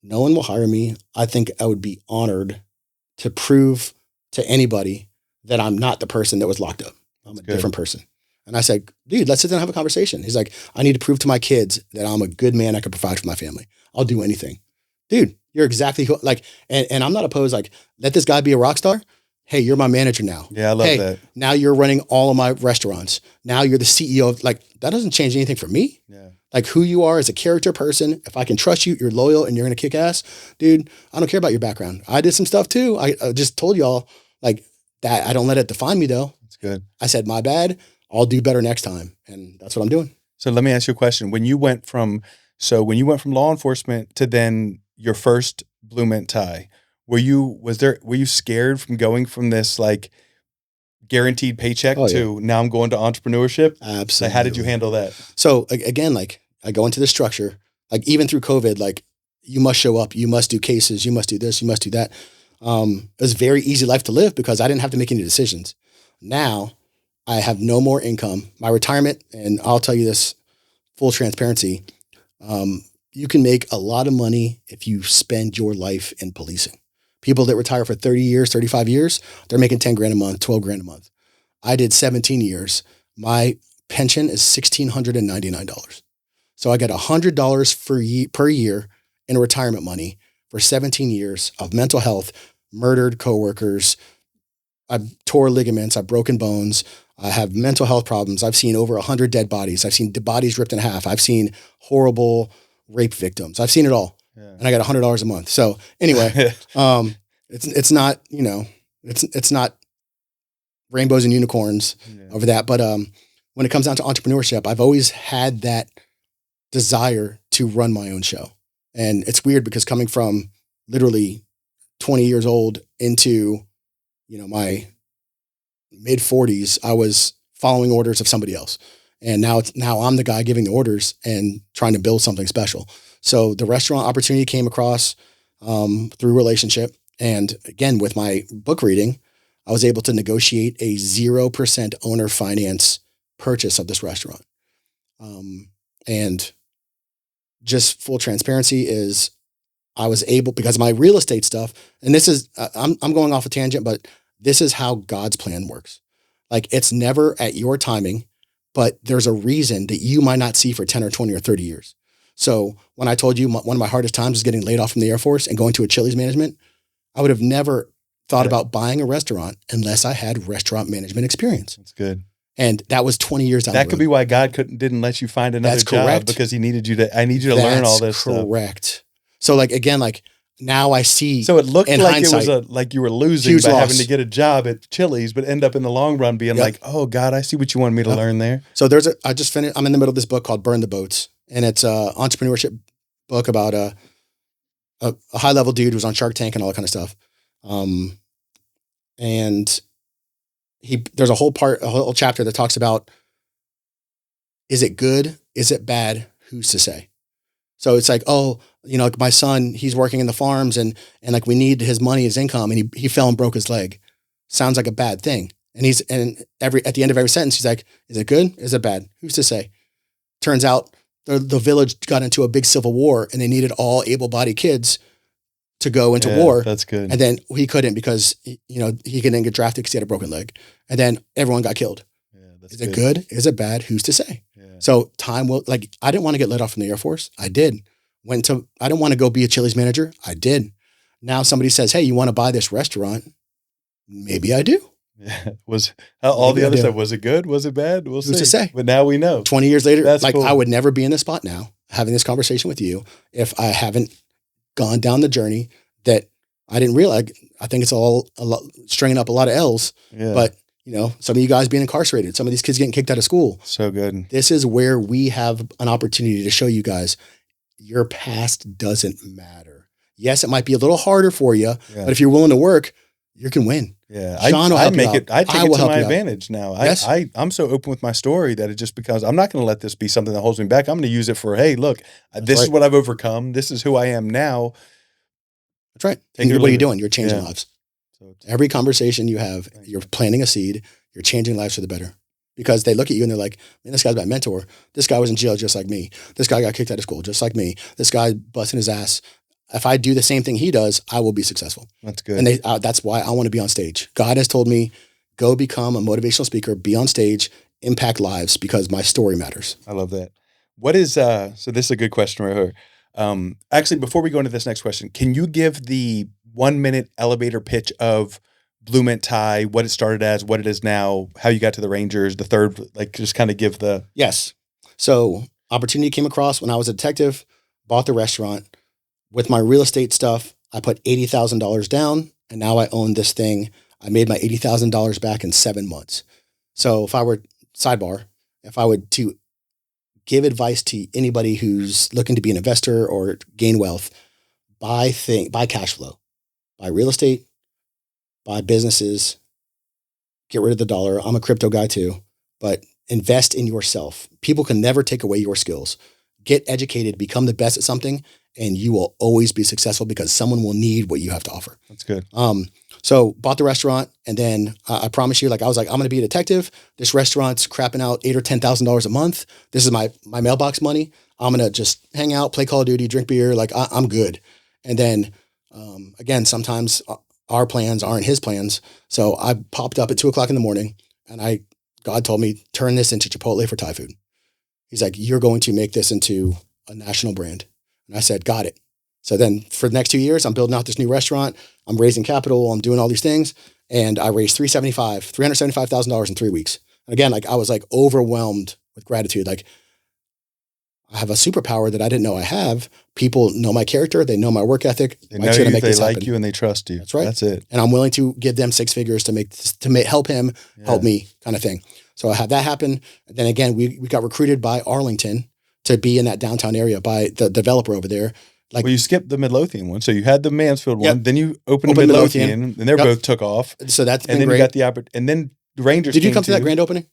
no one will hire me. I think I would be honored to prove to anybody that I'm not the person that was locked up. I'm a different person. And I said, dude, let's sit down and have a conversation. He's like, I need to prove to my kids that I'm a good man. I can provide for my family. I'll do anything. Dude, you're exactly who, like, and I'm not opposed. Like, let this guy be a rock star. Hey, you're my manager now. Yeah, I love that. Now you're running all of my restaurants. Now you're the CEO of, like, that doesn't change anything for me. Yeah. Like who you are as a character person. If I can trust you, you're loyal and you're going to kick ass, dude, I don't care about your background. I did some stuff too. I just told y'all like that. I don't let it define me though. That's good. I said, my bad. I'll do better next time. And that's what I'm doing. So let me ask you a question. When you went from law enforcement to then your first Blue Mint tie, were you scared from going from this like guaranteed paycheck to now I'm going to entrepreneurship? Absolutely. Like, how did you handle that? So again, like I go into the structure, like even through COVID, like you must show up, you must do cases, you must do this, you must do that. It was a very easy life to live because I didn't have to make any decisions. Now I have no more income. My retirement, and I'll tell you this, full transparency, you can make a lot of money if you spend your life in policing. People that retire for 30 years, 35 years, they're making 10 grand a month, 12 grand a month. I did 17 years. My pension is $1,699. So I got $100 per year in retirement money for 17 years of mental health, murdered coworkers. I tore ligaments. I've broken bones. I have mental health problems. I've seen over 100 dead bodies. I've seen bodies ripped in half. I've seen horrible rape victims. I've seen it all. Yeah. And I got $100 a month. So anyway, it's not, you know, it's not rainbows and unicorns over that. But when it comes down to entrepreneurship, I've always had that desire to run my own show. And it's weird because coming from literally 20 years old into, you know, my mid 40s, I was following orders of somebody else. And now I'm the guy giving the orders and trying to build something special. So the restaurant opportunity came across through relationship. And again, with my book reading, I was able to negotiate a 0% owner finance purchase of this restaurant. And just full transparency is I was able, because of my real estate stuff, and this is, I'm going off a tangent, but this is how God's plan works. Like, it's never at your timing, but there's a reason that you might not see for 10 or 20 or 30 years. So when I told you one of my hardest times was getting laid off from the Air Force and going to a Chili's management, I would have never thought about buying a restaurant unless I had restaurant management experience. That's good. And that was 20 years down the road. That could be why God didn't let you find another job, because he needed you to, I need you to learn all this stuff. Correct. So like, again, like now I see. So it looked like hindsight, it was like you were losing by having to get a job at Chili's, but end up in the long run being like, oh God, I see what you wanted me to learn there. So I just finished, I'm in the middle of this book called Burn the Boats. And it's a entrepreneurship book about a high level dude who was on Shark Tank and all that kind of stuff. And there's a whole chapter that talks about, is it good? Is it bad? Who's to say? So it's like, oh, like my son, he's working in the farms and like we need his money, his income, and he fell and broke his leg. Sounds like a bad thing. And at the end of every sentence, he's like, is it good? Is it bad? Who's to say? Turns out the village got into a big civil war and they needed all able-bodied kids to go into war. That's good. And then he couldn't because, he couldn't get drafted because he had a broken leg. And then everyone got killed. Is it good? Is it bad? Who's to say? Yeah. So time will, like, I didn't want to get let off from the Air Force. I did. I didn't want to go be a Chili's manager. I did. Now somebody says, hey, you want to buy this restaurant? Maybe I do. Yeah. All the others said, was it good? Was it bad? We'll see. Who's to say? But now we know. 20 years later, That's cool. I would never be in this spot now, having this conversation with you, if I haven't gone down the journey that I didn't realize. I think it's all stringing up a lot of L's, but some of you guys being incarcerated, some of these kids getting kicked out of school. So good. This is where we have an opportunity to show you guys your past doesn't matter. Yes, it might be a little harder for you, but if you're willing to work, you can win. Yeah, Sean will help you out. I take it to my advantage now. Yes. I'm so open with my story that it just becomes, I'm not going to let this be something that holds me back. I'm going to use it for, hey, look, this is what I've overcome. This is who I am now. That's right. What are you doing? You're changing lives. So every conversation you have, you're planting a seed. You're changing lives for the better. Because they look at you and they're like, man, this guy's my mentor. This guy was in jail just like me. This guy got kicked out of school just like me. This guy busting his ass. If I do the same thing he does, I will be successful. That's good. And that's why I want to be on stage. God has told me, go become a motivational speaker, be on stage, impact lives, because my story matters. I love that. What is, so this is a good question right here. Actually, before we go into this next question, can you give the 1-minute elevator pitch of Blue Mint Tie, what it started as, what it is now, how you got to the Rangers, the third, like just kind of give the... Yes. So opportunity came across when I was a detective, bought the restaurant. With my real estate stuff, I put $80,000 down, and now I own this thing. I made my $80,000 back in 7 months. So if I were, if I would to give advice to anybody who's looking to be an investor or gain wealth, buy cash flow, buy real estate, buy businesses, get rid of the dollar. I'm a crypto guy too, but invest in yourself. People can never take away your skills. Get educated, become the best at something, and you will always be successful because someone will need what you have to offer. That's good. So bought the restaurant, and then I promise you, I was like, I'm going to be a detective. This restaurant's crapping out $8,000 or $10,000 a month. This is my mailbox money. I'm going to just hang out, play Call of Duty, drink beer. I'm good. And then, again, sometimes our plans aren't his plans. So I popped up at 2:00 in the morning, and God told me, turn this into Chipotle for Thai food. He's like, you're going to make this into a national brand. And I said, got it. So then for the next 2 years, I'm building out this new restaurant. I'm raising capital. I'm doing all these things. And I raised $375,000 in 3 weeks. And again, I was overwhelmed with gratitude. I have a superpower that I didn't know I have. People know my character. They know my work ethic. They know you, they like you, and they trust you. That's right. That's it. And I'm willing to give them 6 figures to help him, help me, kind of thing. So I had that happen. And then again, we got recruited by Arlington to be in that downtown area by the developer over there. Well, you skipped the Midlothian one. So you had the Mansfield one, then you opened Midlothian, and they both took off. So that's been and then great. You got the and then the Rangers. Did you come to that grand opening?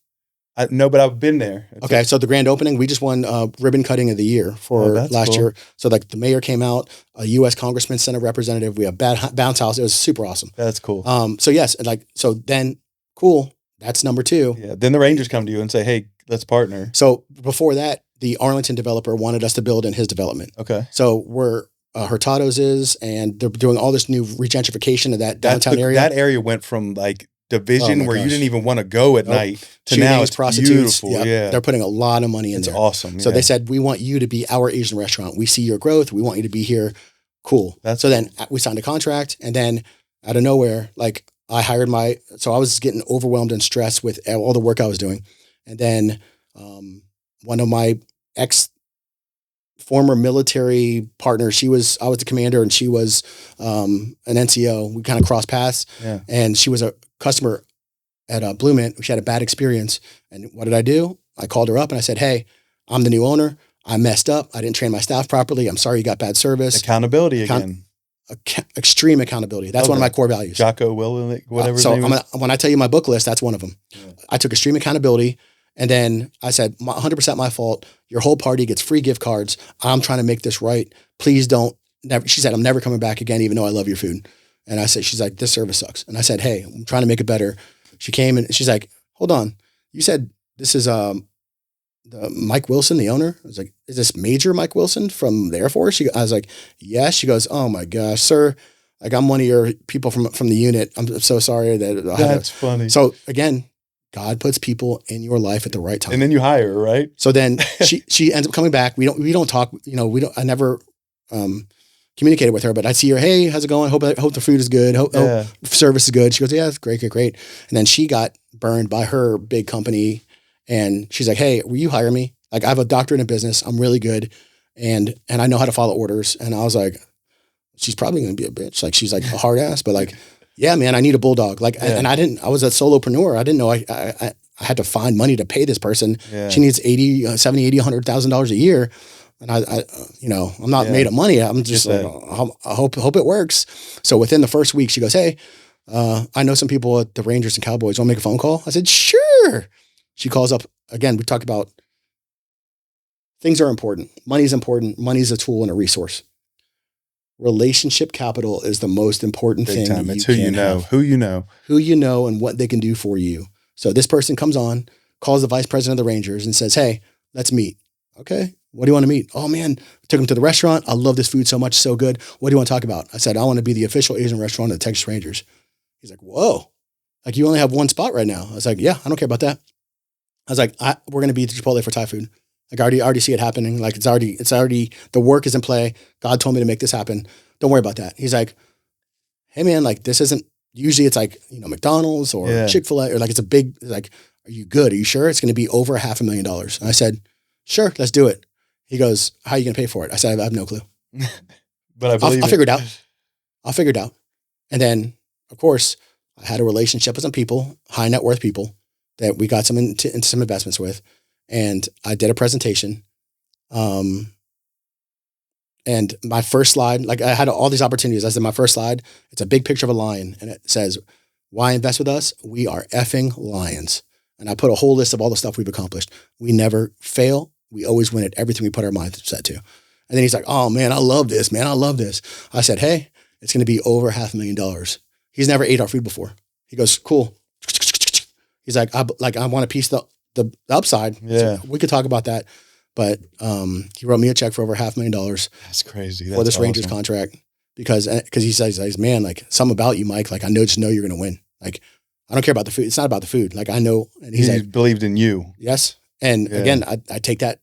No, but I've been there. Okay, so the grand opening, we just won ribbon cutting of the year for last year. So like the mayor came out, a U.S. congressman sent a representative. We have bounce house. It was super awesome. That's cool. So yes, so then cool. That's number 2. Yeah. Then the Rangers come to you and say, "Hey, let's partner." So before that, the Arlington developer wanted us to build in his development. Okay. So we're Hurtado's is, and they're doing all this new regentrification of that downtown area. That area went from like division where you didn't even want to go at night to now it's prostitutes. Beautiful. Yeah. They're putting a lot of money in there. It's awesome. So they said, we want you to be our Asian restaurant. We see your growth. We want you to be here. Cool. So then we signed a contract, and then out of nowhere, like I hired so I was getting overwhelmed and stressed with all the work I was doing. And then one of my former military partners, I was the commander and she was an NCO. We kind of crossed paths, and she was a customer at Blue Mint. She had a bad experience. And what did I do? I called her up and I said, "Hey, I'm the new owner. I messed up. I didn't train my staff properly. I'm sorry you got bad service." Accountability again. Extreme accountability. That's one of my core values. Jocko Willink, whatever his name is. When I tell you my book list, that's one of them. Yeah. I took extreme accountability. And then I said, 100% my fault. Your whole party gets free gift cards. I'm trying to make this right. Please don't. Never. She said, "I'm never coming back again, even though I love your food." And I said, she's like, "This service sucks." And I said, "Hey, I'm trying to make it better." She came and she's like, "Hold on. You said this is the Mike Wilson, the owner?" I was like, "Is this Major Mike Wilson from the Air Force?" I was like, "Yes." She goes, "Oh my gosh, sir. Like, I'm one of your people from the unit. I'm so sorry that That's funny. So again, God puts people in your life at the right time. And then you hire her, right? So then she ends up coming back. We don't talk, I never communicated with her, but I'd see her, "Hey, how's it going? Hope the food is good. Hope service is good." She goes, "Yeah, it's great. And then she got burned by her big company, and she's like, "Hey, will you hire me? Like, I have a doctorate in business. I'm really good. And I know how to follow orders." And I was like, she's probably going to be a bitch. Like, she's like a hard ass, but like, yeah, man, I need a bulldog. Like, and I was a solopreneur. I didn't know I had to find money to pay this person. Yeah. She needs $100,000 a year. And I'm not made of money. I'm just like, I hope it works. So within the first week, she goes, "Hey, I know some people at the Rangers and Cowboys. Want to make a phone call?" I said, "Sure." She calls up again. We talk about things are important. Money's important. Money's a tool and a resource. Relationship capital is the most important thing. It's who you know, and what they can do for you. So this person comes on, calls the vice president of the Rangers and says, "Hey, let's meet." "Okay. What do you want to meet?" "Oh man, I took him to the restaurant. I love this food so much. So good. What do you want to talk about?" I said, "I want to be the official Asian restaurant of the Texas Rangers." He's like, "Whoa, like you only have one spot right now." I was like, "Yeah, I don't care about that." I was like, "We're going to be the Chipotle for Thai food. Like, I already see it happening. Like, it's already, the work is in play. God told me to make this happen. Don't worry about that." He's like, "Hey man, like this isn't, usually it's like, McDonald's or Chick-fil-A or like, it's a big, like, are you good? Are you sure it's going to be over $500,000? And I said, "Sure, let's do it." He goes, "How are you going to pay for it?" I said, "I have no clue." But I believe I'll figure it out. I'll figure it out. And then, of course, I had a relationship with some people, high net worth people that we got into some investments with. And I did a presentation. And my first slide, like I had all these opportunities. I said, my first slide, it's a big picture of a lion. And it says, "Why invest with us? We are effing lions." And I put a whole list of all the stuff we've accomplished. We never fail. We always win at everything we put our mind set to. And then he's like, "Oh man, I love this, man. I love this." I said, "Hey, it's going to be over $500,000. He's never ate our food before. He goes, "Cool." He's like, I want a piece of the upside. Yeah. So we could talk about that. But he wrote me a check for over $500,000. That's crazy. For this Rangers contract because he says, "Man, like something about you, Mike. Like just know you're going to win. Like I don't care about the food. It's not about the food. Like I know." And he's like, believed in you. Yes. And again, I take that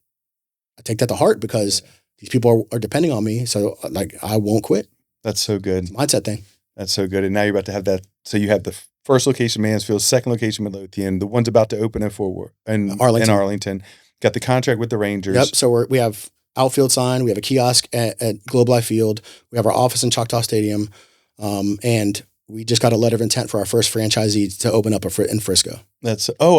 to heart because these people are depending on me. So like I won't quit. That's so good. It's a mindset thing. That's so good. And now you're about to have that. So you have the first location, Mansfield, second location, Midlothian. The one's about to open in Arlington. Got the contract with the Rangers. Yep. So we have outfield sign. We have a kiosk at Globe Life Field. We have our office in Choctaw Stadium. And we just got a letter of intent for our first franchisee to open up in Frisco. I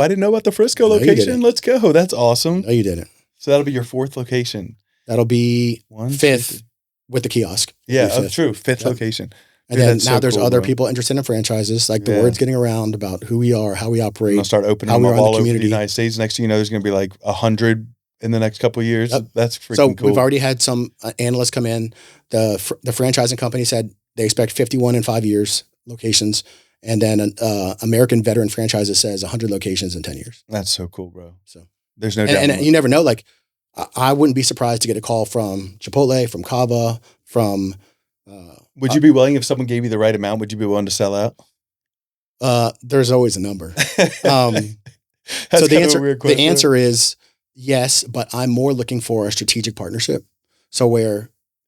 didn't know about the Frisco location. Let's go. That's awesome. No, you didn't. So that'll be your fourth location. That'll be fifth with the kiosk. Yeah, true. Fifth location. And Dude, then that's now so there's cool, other bro. people interested in franchises. Like the Yeah. word's getting around about who we are, how we And operate. they'll start opening how them we up run the all over the community. United States. Next thing you know, there's going to be like 100 in the next couple of years. Yep. That's freaking So cool. we've already had some analysts come in. The franchising company said they expect 51 in 5 years locations. And then American Veteran Franchises says 100 locations in 10 years. That's so cool, bro. So there's no doubt. And you never know. Like I wouldn't be surprised to get a call from Chipotle, from Cava, from. Would you be willing, if someone gave you the right amount, would you be willing to sell out? There's always a number. That's So the kind of a answer, weird question. the answer is yes, but I'm more looking for a strategic partnership. So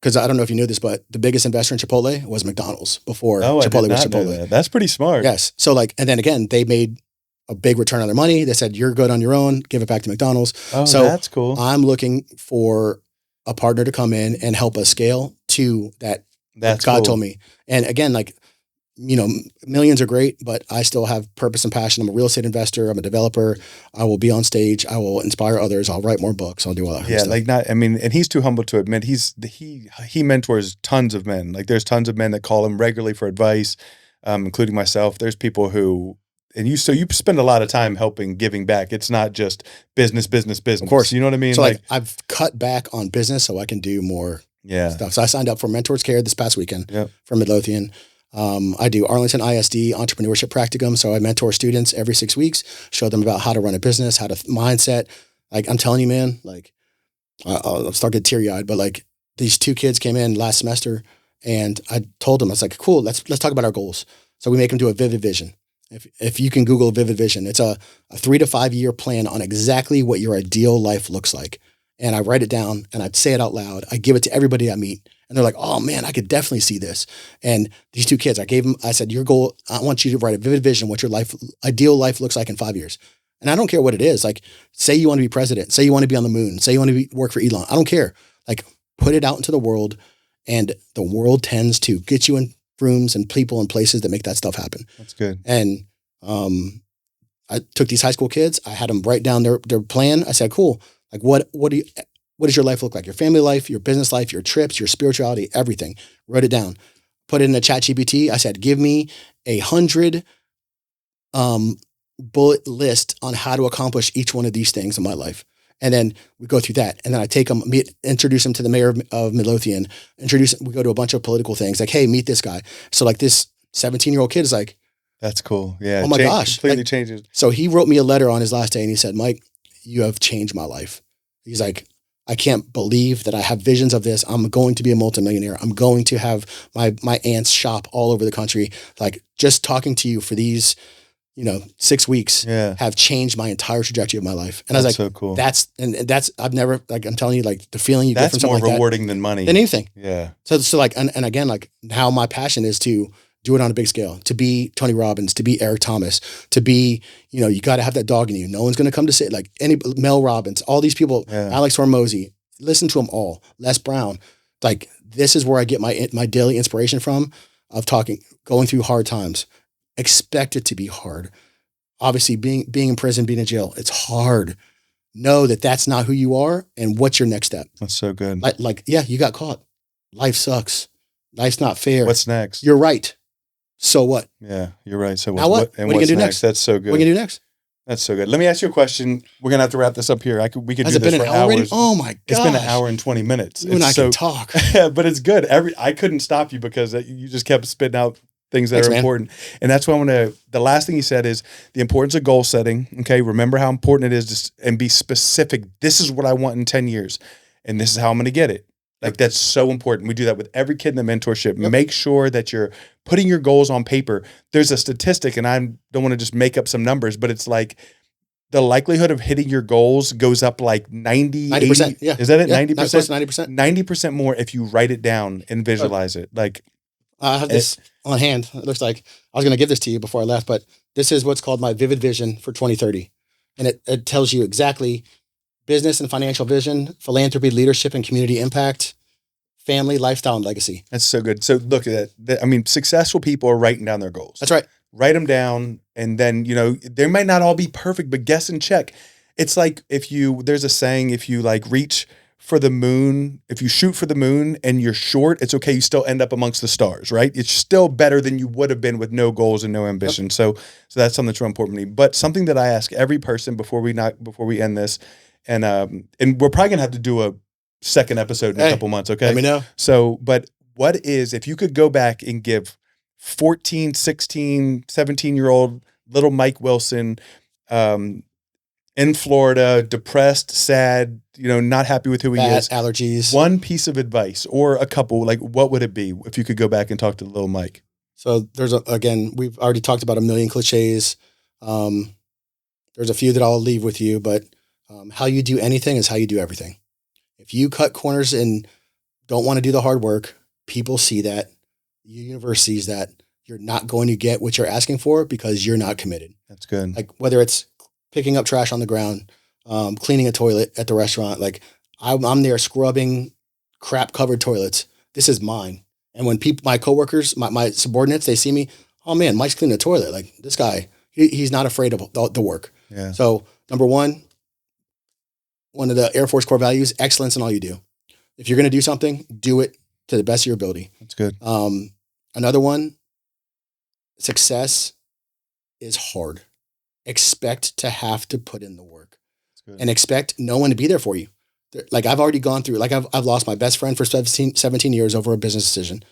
because I don't know if you knew this, but the biggest investor in Chipotle was McDonald's before I Chipotle did was not know Chipotle. that. That's pretty smart. Yes. So and then again, they made a big return on their money. They said, you're good on your own, give it back to McDonald's. Oh, So that's cool. I'm looking for a partner to come in and help us scale to that. That's God cool. told me. And again, millions are great, but I still have purpose and passion. I'm a real estate investor. I'm a developer. I will be on stage. I will inspire others. I'll write more books. I'll do all that. Yeah, stuff. and he's too humble to admit he mentors tons of men. Like there's tons of men that call him regularly for advice, including myself. There's people who, you spend a lot of time giving back. It's not just business. Of course. You know what I mean? So I've cut back on business so I can do more stuff. So I signed up for Mentors Care this past weekend for Midlothian. I do Arlington ISD entrepreneurship practicum. So I mentor students every 6 weeks, show them about how to run a business, how to mindset. Like I'm telling you, man, like I'll start getting teary eyed, but like these 2 kids came in last semester and I told them, I was like, cool, let's talk about our goals. So we make them do a vivid vision. If you can Google vivid vision, it's a 3 to 5 year plan on exactly what your ideal life looks like. And I write it down and I'd say it out loud. I give it to everybody I meet. And they're like, oh man, I could definitely see this. And these 2 kids, I said, your goal, I want you to write a vivid vision, what your ideal life looks like in 5 years. And I don't care what it is. Like, say you want to be president, say you want to be on the moon, say you want to work for Elon. I don't care. Like, put it out into the world, and the world tends to get you in rooms and people and places that make that stuff happen. That's good. And I took these high school kids, I had them write down their plan. I said, cool. Like, what does your life look like? Your family life, your business life, your trips, your spirituality, everything. Wrote it down. Put it in a ChatGPT. I said, give me 100 bullet list on how to accomplish each one of these things in my life. And then we go through that. And then I take them, introduce them to the mayor of Midlothian, we go to a bunch of political things like, hey, meet this guy. So like this 17-year-old kid is like, that's cool. Yeah. Oh my gosh. Completely changes. So he wrote me a letter on his last day and he said, Mike, you have changed my life. He's like, I can't believe that I have visions of this. I'm going to be a multimillionaire. I'm going to have my aunt's shop all over the country. Like just talking to you for these, 6 weeks have changed my entire trajectory of my life. And I was like, so cool. I've never, like, I'm telling you, like the feeling you get from something like that. That's more rewarding than money. Than anything. Yeah. So like, and again, like now my passion is to do it on a big scale, to be Tony Robbins, to be Eric Thomas, to be, you got to have that dog in you. No one's going to come to say like Mel Robbins, all these people, Alex Hormozy, listen to them all, Les Brown. Like this is where I get my daily inspiration from of going through hard times. Expect it to be hard. Obviously being in prison, being in jail, it's hard. Know that that's not who you are and what's your next step. That's so good. Like, you got caught. Life sucks. Life's not fair. What's next? You're right. So what? Yeah, you're right. So now what? And what are you what's going to do next? That's so good. What are you going to do next? That's so good. Let me ask you a question. We're going to have to wrap this up here. We could Has do it this been for an hour hours. already? Oh my God. It's been an hour and 20 minutes. You and I can talk. But it's good. I couldn't stop you because you just kept spitting out things that are important. And that's why the last thing you said is the importance of goal setting. Okay. Remember how important it is and be specific. This is what I want in 10 years. And this is how I'm going to get it. Like that's so important. We do that with every kid in the mentorship. Yep. Make sure that you're putting your goals on paper. There's a statistic, and I don't want to just make up some numbers, but it's like the likelihood of hitting your goals goes up like 90%. Yeah. Is that it? 90%? 90%? 90% more if you write it down and visualize it. Like I have this on hand. It looks like I was going to give this to you before I left, but this is what's called my vivid vision for 2030. And it tells you exactly business and financial vision, philanthropy, leadership, and community impact, family, lifestyle, and legacy. That's so good. So look at that. I mean, successful people are writing down their goals. That's right. Write them down. And then, they might not all be perfect, but guess and check. It's like there's a saying, if you like reach for the moon, if you shoot for the moon and you're short, it's okay. You still end up amongst the stars, right? It's still better than you would have been with no goals and no ambition. Yep. So that's something that's real important to me. But something that I ask every person before we end this, and we're probably gonna have to do a second episode in a couple months. Okay. Let me know. So, but what is, if you could go back and give 14, 16, 17-year-old little Mike Wilson, in Florida, depressed, sad, not happy with who he is. Allergies. One piece of advice or a couple, like what would it be if you could go back and talk to little Mike? So there's we've already talked about a million cliches. There's a few that I'll leave with you, but how you do anything is how you do everything. If you cut corners and don't want to do the hard work, people see that. The universe sees that. You're not going to get what you're asking for because you're not committed. That's good. Like whether it's picking up trash on the ground, cleaning a toilet at the restaurant. Like I'm there scrubbing crap covered toilets. This is mine. And when my coworkers, my subordinates, they see me, oh man, Mike's cleaning the toilet. Like this guy, he's not afraid of the work. Yeah. So number one of the Air Force core values, excellence in all you do. If you're going to do something, do it to the best of your ability. That's good. Another one, success is hard. Expect to have to put in the work and expect no one to be there for you. Like I've already gone through, like I've lost my best friend for 17 years over a business decision.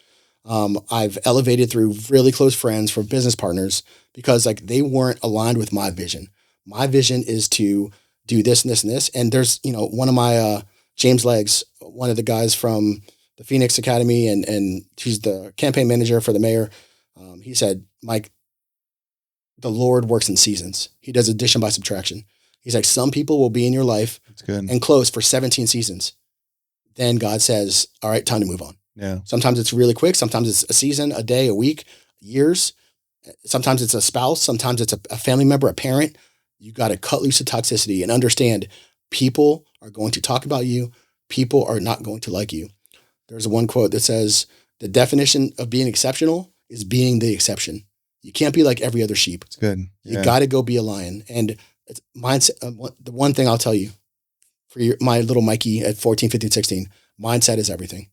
I've elevated through really close friends for business partners because like they weren't aligned with my vision. My vision is to do this and this and this. And there's, one of my, James Leggs, one of the guys from the Phoenix Academy and he's the campaign manager for the mayor. He said, Mike, the Lord works in seasons. He does addition by subtraction. He's like, some people will be in your life and close for 17 seasons. Then God says, all right, time to move on. Yeah. Sometimes it's really quick. Sometimes it's a season, a day, a week, years. Sometimes it's a spouse. Sometimes it's a family member, a parent. You got to cut loose the toxicity and understand people are going to talk about you. People are not going to like you. There's one quote that says, the definition of being exceptional is being the exception. You can't be like every other sheep. It's good. Yeah. You got to go be a lion. And it's mindset. The one thing I'll tell you for my little Mikey at 14, 15, 16, mindset is everything.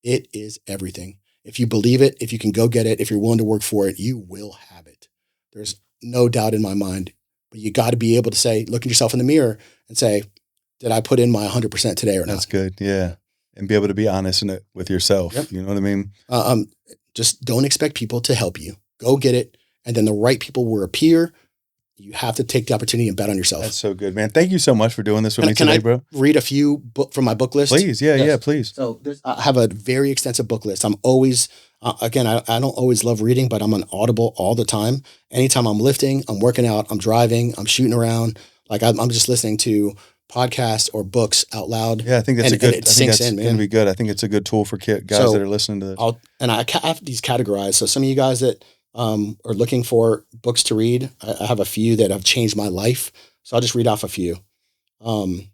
It is everything. If you believe it, if you can go get it, if you're willing to work for it, you will have it. There's no doubt in my mind, but you got to be able to say, look at yourself in the mirror and say, did I put in my 100% today or not? That's good. Yeah. And be able to be honest in it with yourself. Yep. You know what I mean? Just don't expect people to help you. Go get it. And then the right people will appear. You have to take the opportunity and bet on yourself. That's so good, man. Thank you so much for doing this with me today, bro. Read a few from my book list? Please. Yeah, yes. Yeah, please. So I have a very extensive book list. I'm always, again, I don't always love reading, but I'm on Audible all the time. Anytime I'm lifting, I'm working out, I'm driving, I'm shooting around. Like I'm just listening to podcasts or books out loud. Yeah, I think that's a good. And it sinks in, man. Going to be good. I think it's a good tool for guys that are listening to this. I have these categorized. So some of you guys that are looking for books to read, I have a few that have changed my life. So I'll just read off a few. And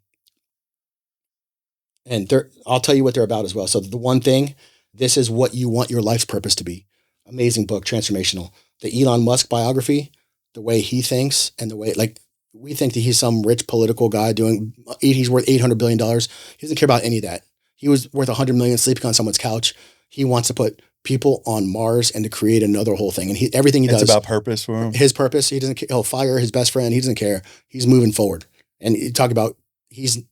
I'll tell you what they're about as well. So the one thing, this is what you want your life's purpose to be. Amazing book, transformational. The Elon Musk biography, the way he thinks and the way, like, we think that he's some rich political guy he's worth $800 billion. He doesn't care about any of that. He was worth $100 million sleeping on someone's couch. He wants to put people on Mars and to create another whole thing. And everything he does. It's about purpose for him. His purpose. He doesn't. He'll fire his best friend. He doesn't care. He's moving forward. And you talk about, he's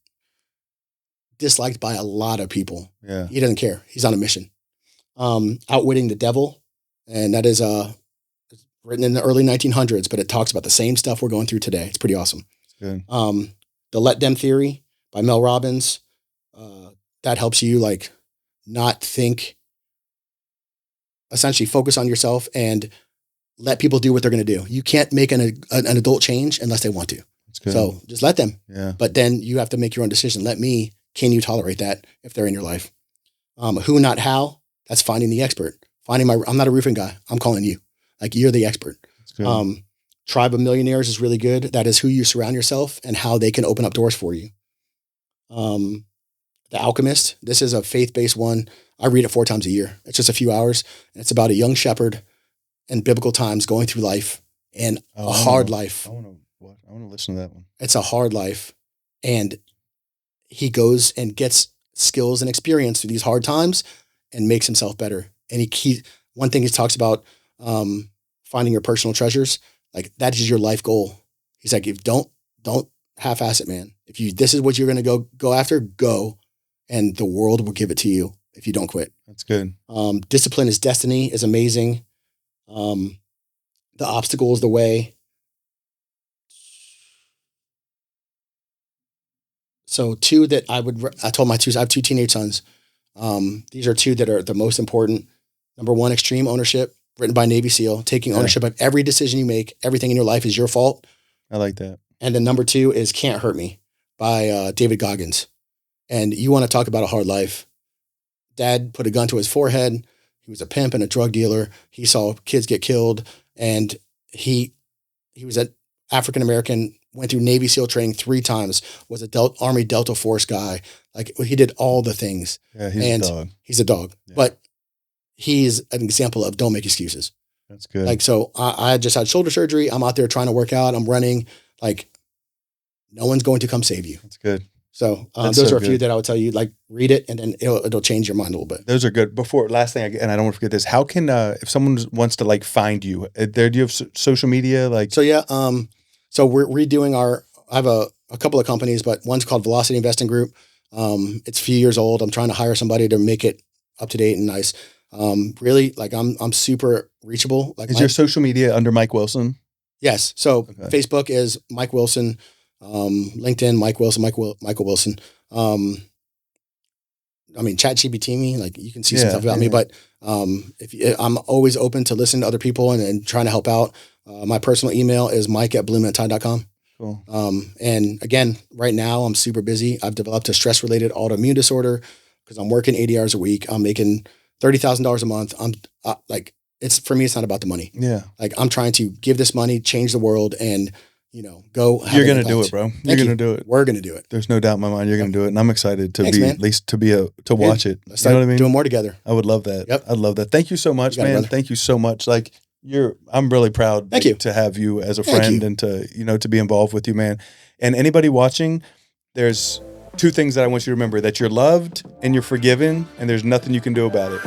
disliked by a lot of people. Yeah. He doesn't care. He's on a mission. Outwitting the Devil. And that is written in the early 1900s, but it talks about the same stuff we're going through today. It's pretty awesome. Good. The Let Them Theory by Mel Robbins. That helps you like not think, essentially focus on yourself and let people do what they're going to do. You can't make an adult change unless they want to. So just let them. Yeah. But then you have to make your own decision. Can you tolerate that if they're in your life? Who, not how, that's finding the expert. I'm not a roofing guy. I'm calling you. Like, you're the expert. Tribe of Millionaires is really good. That is who you surround yourself and how they can open up doors for you. The Alchemist. This is a faith-based one. I read it 4 times a year. It's just a few hours. And it's about a young shepherd in biblical times going through life and a hard life. I want to listen to that one. It's a hard life. And he goes and gets skills and experience through these hard times and makes himself better. And one thing he talks about, finding your personal treasures, like that is your life goal. He's like, if don't half-ass it, man. This is what you're going to go after, go, and the world will give it to you if you don't quit. That's good. Discipline is destiny is amazing. The obstacle is the way. So two that I have two teenage sons. These are two that are the most important. Number one, extreme ownership, written by Navy SEAL, taking ownership of every decision you make. Everything in your life is your fault. I like that. And then number two is Can't Hurt Me by David Goggins. And you want to talk about a hard life. Dad put a gun to his forehead. He was a pimp and a drug dealer. He saw kids get killed. And he was an African-American, went through Navy SEAL training 3 times, was a Army Delta Force guy. Like he did all the things. Yeah, he's a dog. He's a dog. Yeah. But he's an example of don't make excuses. That's good. Like, so I just had shoulder surgery. I'm out there trying to work out. I'm running. Like, no one's going to come save you. That's good. So those are a few that I would tell you, like, read it and then it'll change your mind a little bit. Those are good. Last thing, and I don't want to forget this. How can, if someone wants to like find you, do you have social media? Like, so yeah. So we're redoing I have a couple of companies, but one's called Velocity Investing Group. It's a few years old. I'm trying to hire somebody to make it up to date and nice. Really, like I'm super reachable. Like, is your social media under Mike Wilson? Yes. So Facebook is Mike Wilson. LinkedIn, Mike Wilson, Michael Wilson. ChatGPT me, like you can see some stuff about me, but I'm always open to listen to other people and trying to help out. My personal email is mike@bluementie.com. Cool. And again, right now I'm super busy. I've developed a stress-related autoimmune disorder because I'm working 80 hours a week. I'm making $30,000 a month. I'm for me, it's not about the money. Yeah. Like I'm trying to give this money, change the world, and go. You're going to do it, bro. You're going to do it. We're going to do it. There's no doubt in my mind you're going to do it. And I'm excited to watch it. Let's start doing more together. I would love that. Yep. I'd love that. Thank you so much, man. Thank you so much. Like I'm really proud to have you as a friend and to be involved with you, man. And anybody watching, there's 2 things that I want you to remember: that you're loved and you're forgiven, and there's nothing you can do about it.